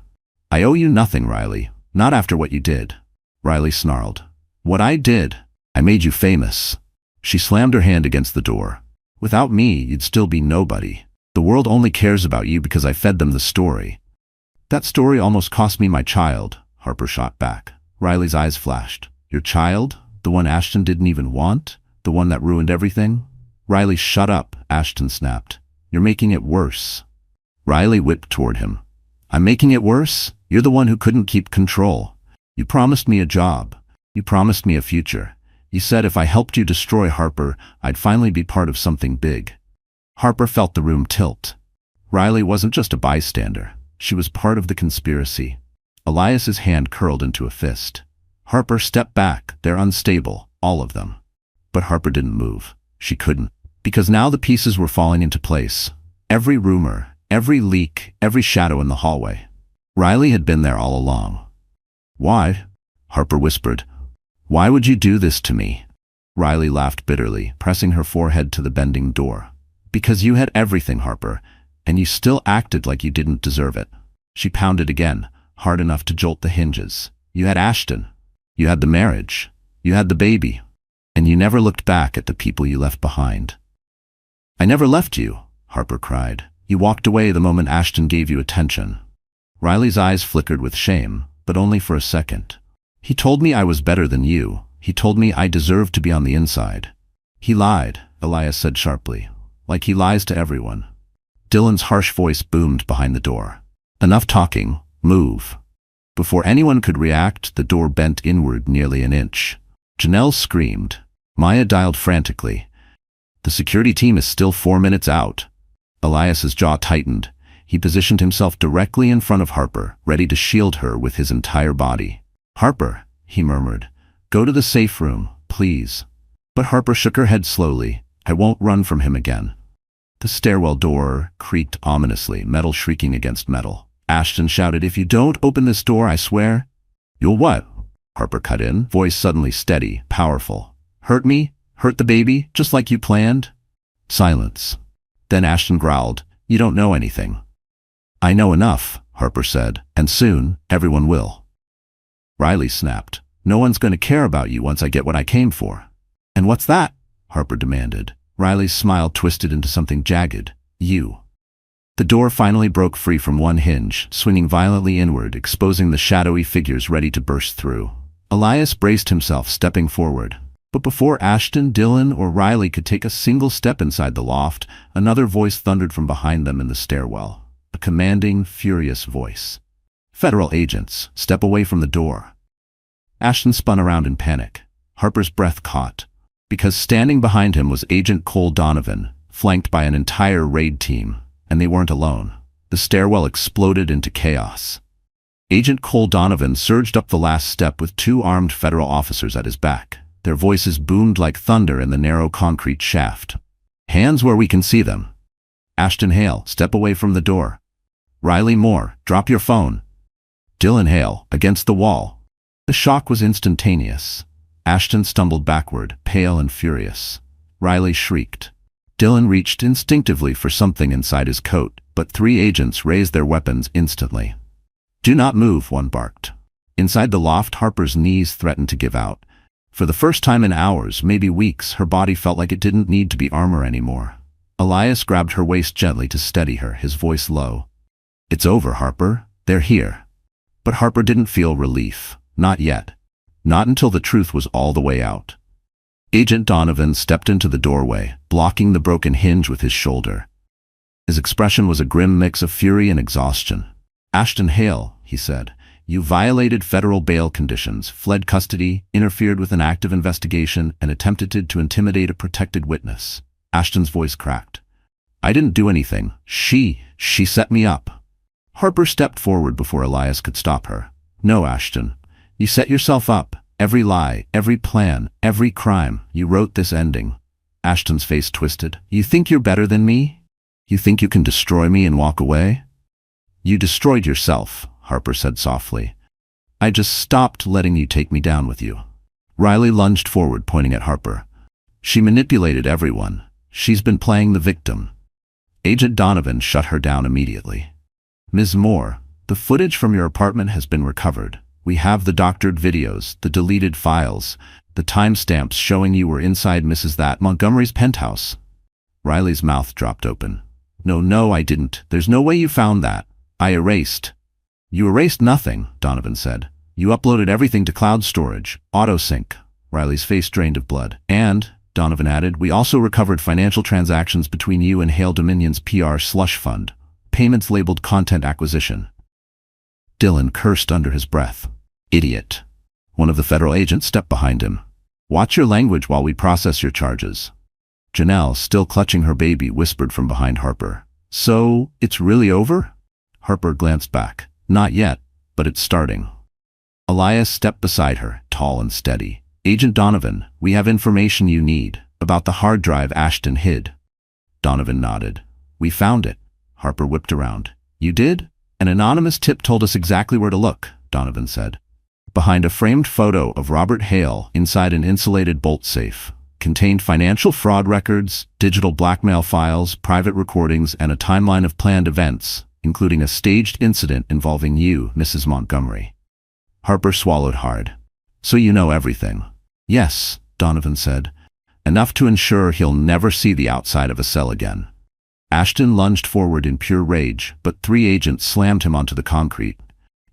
"I owe you nothing, Riley, not after what you did." Riley snarled. "What I did? I made you famous." She slammed her hand against the door. "Without me, you'd still be nobody. The world only cares about you because I fed them the story." "That story almost cost me my child," Harper shot back. Riley's eyes flashed. "Your child? The one Ashton didn't even want? The one that ruined everything?" "Riley, shut up," Ashton snapped. "You're making it worse." Riley whipped toward him. "I'm making it worse? You're the one who couldn't keep control. You promised me a job. You promised me a future. You said if I helped you destroy Harper, I'd finally be part of something big." Harper felt the room tilt. Riley wasn't just a bystander. She was part of the conspiracy. Elias's hand curled into a fist. Harper stepped back. They're unstable, all of them. But Harper didn't move. She couldn't. Because now the pieces were falling into place. Every rumor, every leak, every shadow in the hallway. Riley had been there all along. "Why?" Harper whispered. "Why would you do this to me?" Riley laughed bitterly, pressing her forehead to the bending door. "Because you had everything, Harper, and you still acted like you didn't deserve it." She pounded again, hard enough to jolt the hinges. You had Ashton. You had the marriage. You had the baby. And you never looked back at the people you left behind. I never left you, Harper cried. You walked away the moment Ashton gave you attention. Riley's eyes flickered with shame, but only for a second. He told me I was better than you. He told me I deserved to be on the inside. He lied, Elias said sharply, like he lies to everyone. Dylan's harsh voice boomed behind the door. Enough talking, move. Before anyone could react, the door bent inward nearly an inch. Janelle screamed. Maya dialed frantically. The security team is still 4 minutes out. Elias's jaw tightened. He positioned himself directly in front of Harper, ready to shield her with his entire body. Harper, he murmured, go to the safe room, please. But Harper shook her head slowly. I won't run from him again. The stairwell door creaked ominously, metal shrieking against metal. Ashton shouted, if you don't open this door, I swear. You'll what? Harper cut in, voice suddenly steady, powerful. Hurt me? Hurt the baby, just like you planned? Silence. Then Ashton growled, you don't know anything. I know enough, Harper said, and soon, everyone will. Riley snapped. No one's going to care about you once I get what I came for. And what's that? Harper demanded. Riley's smile twisted into something jagged. You. The door finally broke free from one hinge, swinging violently inward, exposing the shadowy figures ready to burst through. Elias braced himself, stepping forward. But before Ashton, Dylan, or Riley could take a single step inside the loft, another voice thundered from behind them in the stairwell. A commanding, furious voice. Federal agents, step away from the door. Ashton spun around in panic. Harper's breath caught. Because standing behind him was Agent Cole Donovan, flanked by an entire raid team. And they weren't alone. The stairwell exploded into chaos. Agent Cole Donovan surged up the last step with 2 armed federal officers at his back. Their voices boomed like thunder in the narrow concrete shaft. Hands where we can see them. Ashton Hale, step away from the door. Riley Moore, drop your phone. Dylan Hale, against the wall. The shock was instantaneous. Ashton stumbled backward, pale and furious. Riley shrieked. Dylan reached instinctively for something inside his coat, but 3 agents raised their weapons instantly. Do not move, one barked. Inside the loft, Harper's knees threatened to give out. For the first time in hours, maybe weeks, her body felt like it didn't need to be armor anymore. Elias grabbed her waist gently to steady her, his voice low. It's over, Harper. They're here. But Harper didn't feel relief. Not yet. Not until the truth was all the way out. Agent Donovan stepped into the doorway, blocking the broken hinge with his shoulder. His expression was a grim mix of fury and exhaustion. Ashton Hale, he said, you violated federal bail conditions, fled custody, interfered with an active investigation, and attempted to intimidate a protected witness. Ashton's voice cracked. I didn't do anything. She set me up. Harper stepped forward before Elias could stop her. No, Ashton. You set yourself up. Every lie, every plan, every crime. You wrote this ending. Ashton's face twisted. You think you're better than me? You think you can destroy me and walk away? You destroyed yourself, Harper said softly. I just stopped letting you take me down with you. Riley lunged forward, pointing at Harper. She manipulated everyone. She's been playing the victim. Agent Donovan shut her down immediately. Ms. Moore, the footage from your apartment has been recovered. We have the doctored videos, the deleted files, the timestamps showing you were inside Mrs. That Montgomery's penthouse. Riley's mouth dropped open. No, I didn't. There's no way you found that. I erased. You erased nothing, Donovan said. You uploaded everything to cloud storage, autosync. Riley's face drained of blood. And, Donovan added, we also recovered financial transactions between you and Hale Dominion's PR slush fund. Payments labeled content acquisition. Dylan cursed under his breath. Idiot. One of the federal agents stepped behind him. Watch your language while we process your charges. Janelle, still clutching her baby, whispered from behind Harper. So, it's really over? Harper glanced back. Not yet, but it's starting. Elias stepped beside her, tall and steady. Agent Donovan, we have information you need about the hard drive Ashton hid. Donovan nodded. We found it. Harper whipped around. You did? An anonymous tip told us exactly where to look, Donovan said. Behind a framed photo of Robert Hale inside an insulated bolt safe. Contained financial fraud records, digital blackmail files, private recordings, and a timeline of planned events, including a staged incident involving you, Mrs. Montgomery. Harper swallowed hard. So you know everything? Yes, Donovan said. Enough to ensure he'll never see the outside of a cell again. Ashton lunged forward in pure rage, but 3 agents slammed him onto the concrete.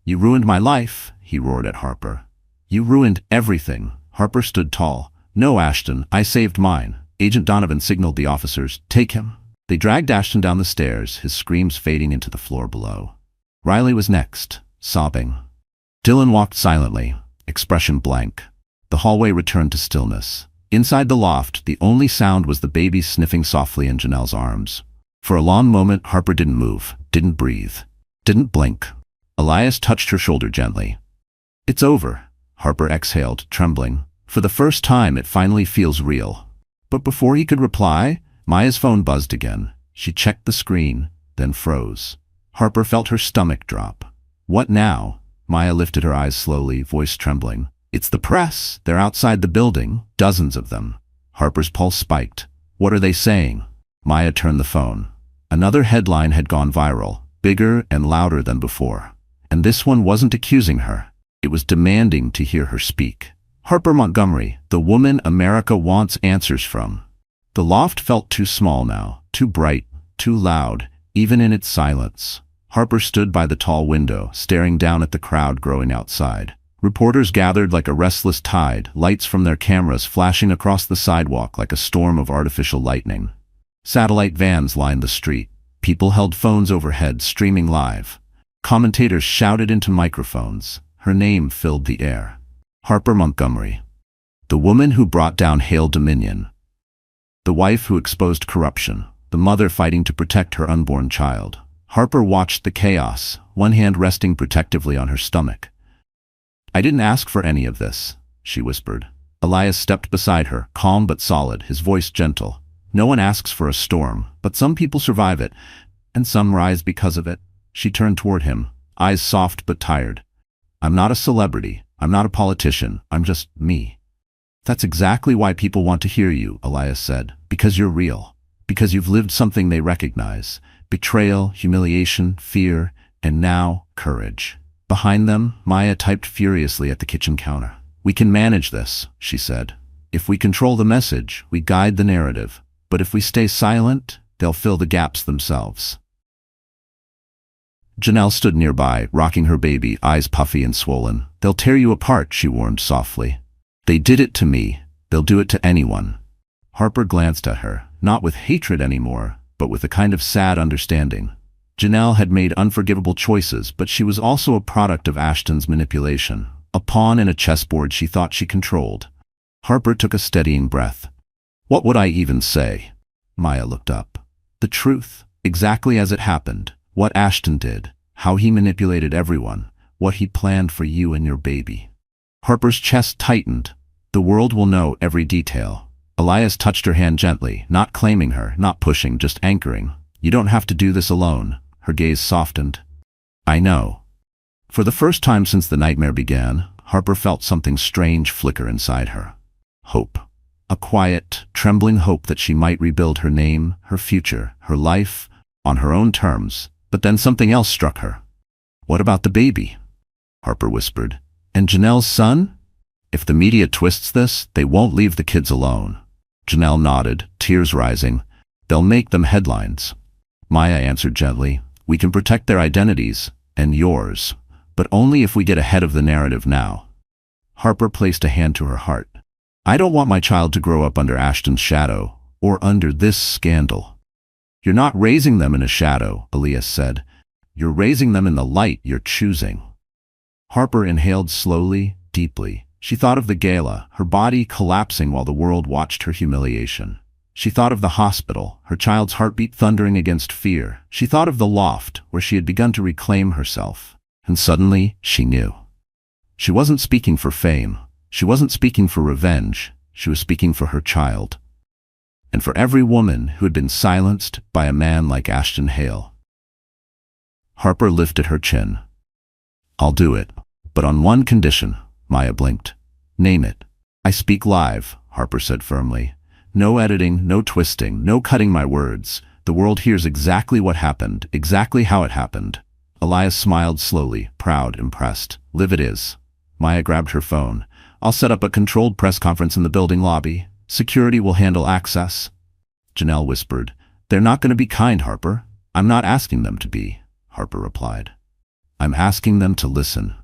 You ruined my life, he roared at Harper. You ruined everything. Harper stood tall. No, Ashton, I saved mine. Agent Donovan signaled the officers. Take him. They dragged Ashton down the stairs, his screams fading into the floor below. Riley was next, sobbing. Dylan walked silently, expression blank. The hallway returned to stillness. Inside the loft, the only sound was the baby sniffing softly in Janelle's arms. For a long moment, Harper didn't move, didn't breathe, didn't blink. Elias touched her shoulder gently. It's over, Harper exhaled, trembling. For the first time, it finally feels real. But before he could reply, Maya's phone buzzed again. She checked the screen, then froze. Harper felt her stomach drop. What now? Maya lifted her eyes slowly, voice trembling. It's the press. They're outside the building, dozens of them. Harper's pulse spiked. What are they saying? Maya turned the phone. Another headline had gone viral, bigger and louder than before. And this one wasn't accusing her. It was demanding to hear her speak. Harper Montgomery, the woman America wants answers from. The loft felt too small now, too bright, too loud, even in its silence. Harper stood by the tall window, staring down at the crowd growing outside. Reporters gathered like a restless tide, lights from their cameras flashing across the sidewalk like a storm of artificial lightning. Satellite vans lined the street. People held phones overhead, streaming live. Commentators shouted into microphones. Her name filled the air. Harper Montgomery. The woman who brought down Hale Dominion. The wife who exposed corruption. The mother fighting to protect her unborn child. Harper watched the chaos, one hand resting protectively on her stomach. I didn't ask for any of this, she whispered. Elias stepped beside her, calm but solid, his voice gentle. No one asks for a storm, but some people survive it, and some rise because of it. She turned toward him, eyes soft but tired. I'm not a celebrity. I'm not a politician. I'm just me. That's exactly why people want to hear you, Elias said. Because you're real. Because you've lived something they recognize. Betrayal, humiliation, fear, and now, courage. Behind them, Maya typed furiously at the kitchen counter. We can manage this, she said. If we control the message, we guide the narrative. But if we stay silent, they'll fill the gaps themselves. Janelle stood nearby, rocking her baby, eyes puffy and swollen. They'll tear you apart, she warned softly. They did it to me. They'll do it to anyone. Harper glanced at her, not with hatred anymore, but with a kind of sad understanding. Janelle had made unforgivable choices, but she was also a product of Ashton's manipulation, a pawn in a chessboard she thought she controlled. Harper took a steadying breath. What would I even say? Maya looked up. The truth, exactly as it happened, what Ashton did, how he manipulated everyone, what he planned for you and your baby. Harper's chest tightened. The world will know every detail. Elias touched her hand gently, not claiming her, not pushing, just anchoring. You don't have to do this alone. Her gaze softened. I know. For the first time since the nightmare began, Harper felt something strange flicker inside her. Hope. A quiet, trembling hope that she might rebuild her name, her future, her life, on her own terms. But then something else struck her. What about the baby? Harper whispered. And Janelle's son? If the media twists this, they won't leave the kids alone. Janelle nodded, tears rising. They'll make them headlines. Maya answered gently. We can protect their identities, and yours, but only if we get ahead of the narrative now. Harper placed a hand to her heart. I don't want my child to grow up under Ashton's shadow, or under this scandal. You're not raising them in a shadow, Elias said. You're raising them in the light you're choosing. Harper inhaled slowly, deeply. She thought of the gala, her body collapsing while the world watched her humiliation. She thought of the hospital, her child's heartbeat thundering against fear. She thought of the loft, where she had begun to reclaim herself. And suddenly, she knew. She wasn't speaking for fame. She wasn't speaking for revenge. She was speaking for her child. And for every woman who had been silenced by a man like Ashton Hale. Harper lifted her chin. I'll do it, but on one condition. Maya blinked. Name it. I speak live, Harper said firmly. No editing, no twisting, no cutting my words. The world hears exactly what happened, exactly how it happened. Elias smiled slowly, proud, impressed. Live it is. Maya grabbed her phone. I'll set up a controlled press conference in the building lobby. Security will handle access. Janelle whispered, They're not going to be kind, Harper. I'm not asking them to be, Harper replied. I'm asking them to listen.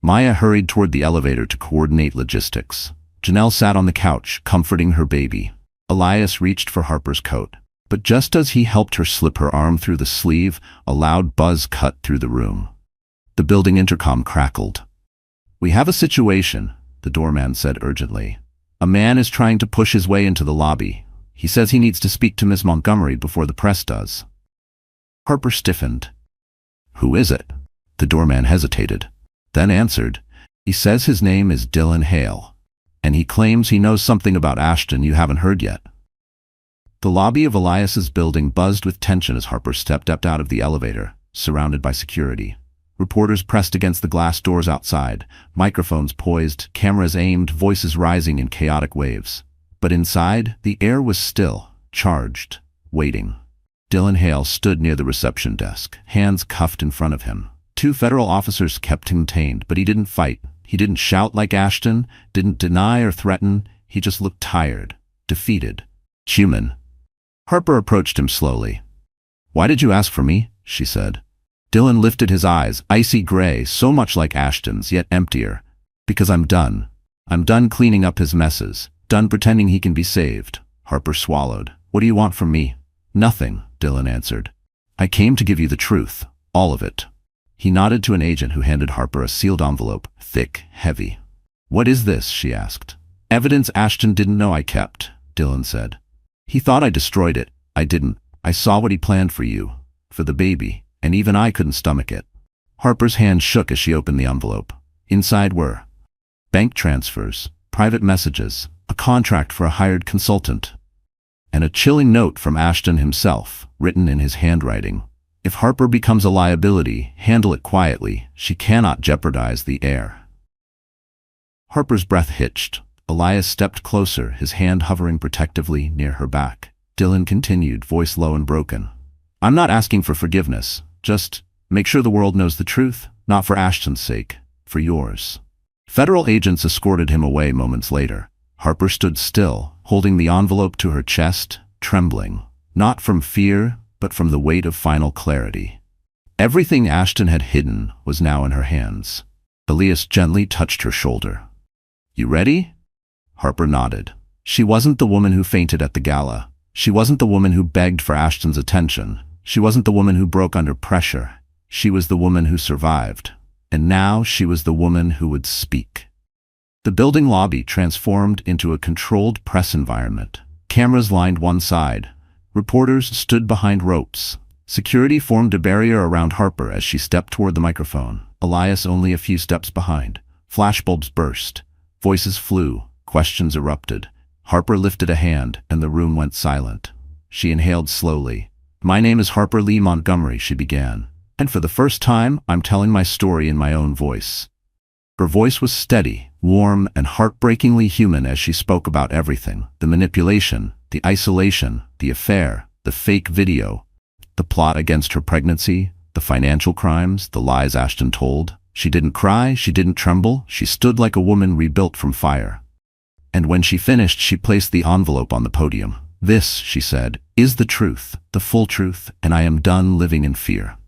Maya hurried toward the elevator to coordinate logistics. Janelle sat on the couch, comforting her baby. Elias reached for Harper's coat. But just as he helped her slip her arm through the sleeve, a loud buzz cut through the room. The building intercom crackled. We have a situation, the doorman said urgently. A man is trying to push his way into the lobby. He says he needs to speak to Miss Montgomery before the press does. Harper stiffened. Who is it? The doorman hesitated, then answered. He says his name is Dylan Hale, and he claims he knows something about Ashton you haven't heard yet. The lobby of Elias's building buzzed with tension as Harper stepped out of the elevator, surrounded by security. Reporters pressed against the glass doors outside, microphones poised, cameras aimed, voices rising in chaotic waves. But inside, the air was still, charged, waiting. Dylan Hale stood near the reception desk, hands cuffed in front of him. 2 federal officers kept him contained, but he didn't fight. He didn't shout like Ashton, didn't deny or threaten. He just looked tired, defeated, human. Harper approached him slowly. Why did you ask for me? She said. Dylan lifted his eyes, icy gray, so much like Ashton's, yet emptier. Because I'm done. I'm done cleaning up his messes, done pretending he can be saved. Harper swallowed. What do you want from me? Nothing, Dylan answered. I came to give you the truth, all of it. He nodded to an agent who handed Harper a sealed envelope, thick, heavy. What is this? She asked. Evidence Ashton didn't know I kept, Dylan said. He thought I destroyed it. I didn't. I saw what he planned for you, for the baby, and even I couldn't stomach it. Harper's hand shook as she opened the envelope. Inside were bank transfers, private messages, a contract for a hired consultant, and a chilling note from Ashton himself, written in his handwriting. If Harper becomes a liability, handle it quietly. She cannot jeopardize the heir. Harper's breath hitched. Elias stepped closer, his hand hovering protectively near her back. Dylan continued, voice low and broken. I'm not asking for forgiveness. Just make sure the world knows the truth, not for Ashton's sake, for yours. Federal agents escorted him away moments later. Harper stood still, holding the envelope to her chest, trembling, not from fear, but from the weight of final clarity. Everything Ashton had hidden was now in her hands. Elias gently touched her shoulder. You ready? Harper nodded. She wasn't the woman who fainted at the gala. She wasn't the woman who begged for Ashton's attention. She wasn't the woman who broke under pressure. She was the woman who survived. And now she was the woman who would speak. The building lobby transformed into a controlled press environment. Cameras lined one side. Reporters stood behind ropes. Security formed a barrier around Harper as she stepped toward the microphone. Elias only a few steps behind. Flashbulbs burst. Voices flew. Questions erupted. Harper lifted a hand, and the room went silent. She inhaled slowly. My name is Harper Lee Montgomery, she began. And for the first time, I'm telling my story in my own voice. Her voice was steady, warm, and heartbreakingly human as she spoke about everything. The manipulation, the isolation, the affair, the fake video, the plot against her pregnancy, the financial crimes, the lies Ashton told. She didn't cry, she didn't tremble, she stood like a woman rebuilt from fire. And when she finished, she placed the envelope on the podium. This, she said, is the truth, the full truth, and I am done living in fear.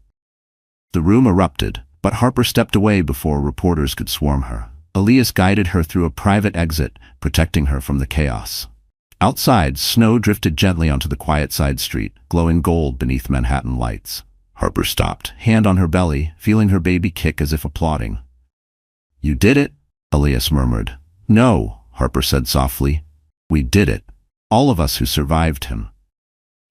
The room erupted, but Harper stepped away before reporters could swarm her. Elias guided her through a private exit, protecting her from the chaos. Outside, snow drifted gently onto the quiet side street, glowing gold beneath Manhattan lights. Harper stopped, hand on her belly, feeling her baby kick as if applauding. You did it, Elias murmured. No, Harper said softly. We did it. All of us who survived him.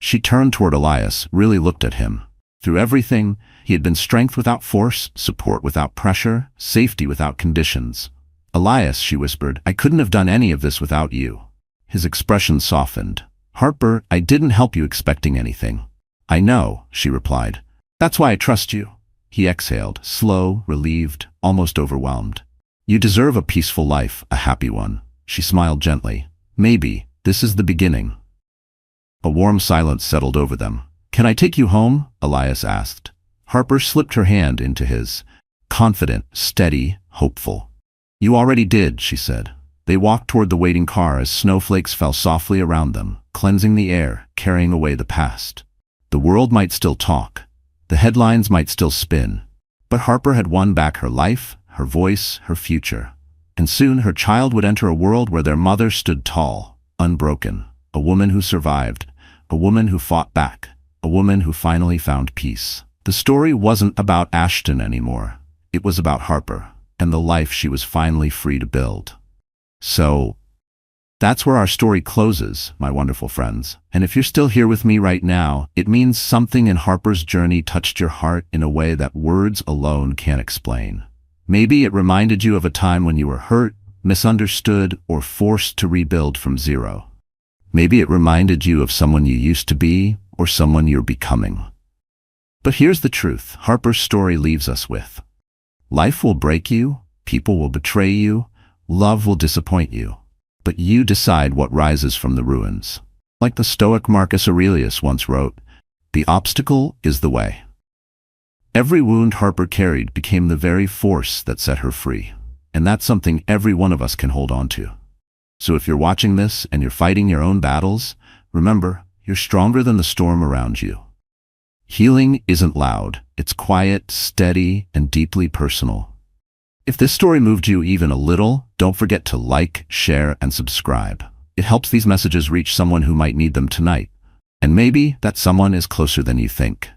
She turned toward Elias, really looked at him. Through everything, he had been strength without force, support without pressure, safety without conditions. Elias, she whispered, I couldn't have done any of this without you. His expression softened. Harper, I didn't help you expecting anything. I know, she replied. That's why I trust you. He exhaled, slow, relieved, almost overwhelmed. You deserve a peaceful life, a happy one. She smiled gently. Maybe this is the beginning. A warm silence settled over them. Can I take you home? Elias asked. Harper slipped her hand into his, confident, steady, hopeful. You already did, she said. They walked toward the waiting car as snowflakes fell softly around them, cleansing the air, carrying away the past. The world might still talk. The headlines might still spin. But Harper had won back her life, her voice, her future. And soon her child would enter a world where their mother stood tall, unbroken, a woman who survived, a woman who fought back, a woman who finally found peace. The story wasn't about Ashton anymore. It was about Harper and the life she was finally free to build. So, that's where our story closes, my wonderful friends. And if you're still here with me right now, it means something in Harper's journey touched your heart in a way that words alone can't explain. Maybe it reminded you of a time when you were hurt, misunderstood, or forced to rebuild from zero. Maybe it reminded you of someone you used to be, or someone you're becoming. But here's the truth Harper's story leaves us with. Life will break you, people will betray you, love will disappoint you. But you decide what rises from the ruins. Like the Stoic Marcus Aurelius once wrote, "The obstacle is the way." Every wound Harper carried became the very force that set her free. And that's something every one of us can hold on to. So if you're watching this and you're fighting your own battles, remember, you're stronger than the storm around you. Healing isn't loud. It's quiet, steady, and deeply personal. If this story moved you even a little, don't forget to like, share, and subscribe. It helps these messages reach someone who might need them tonight. And maybe that someone is closer than you think.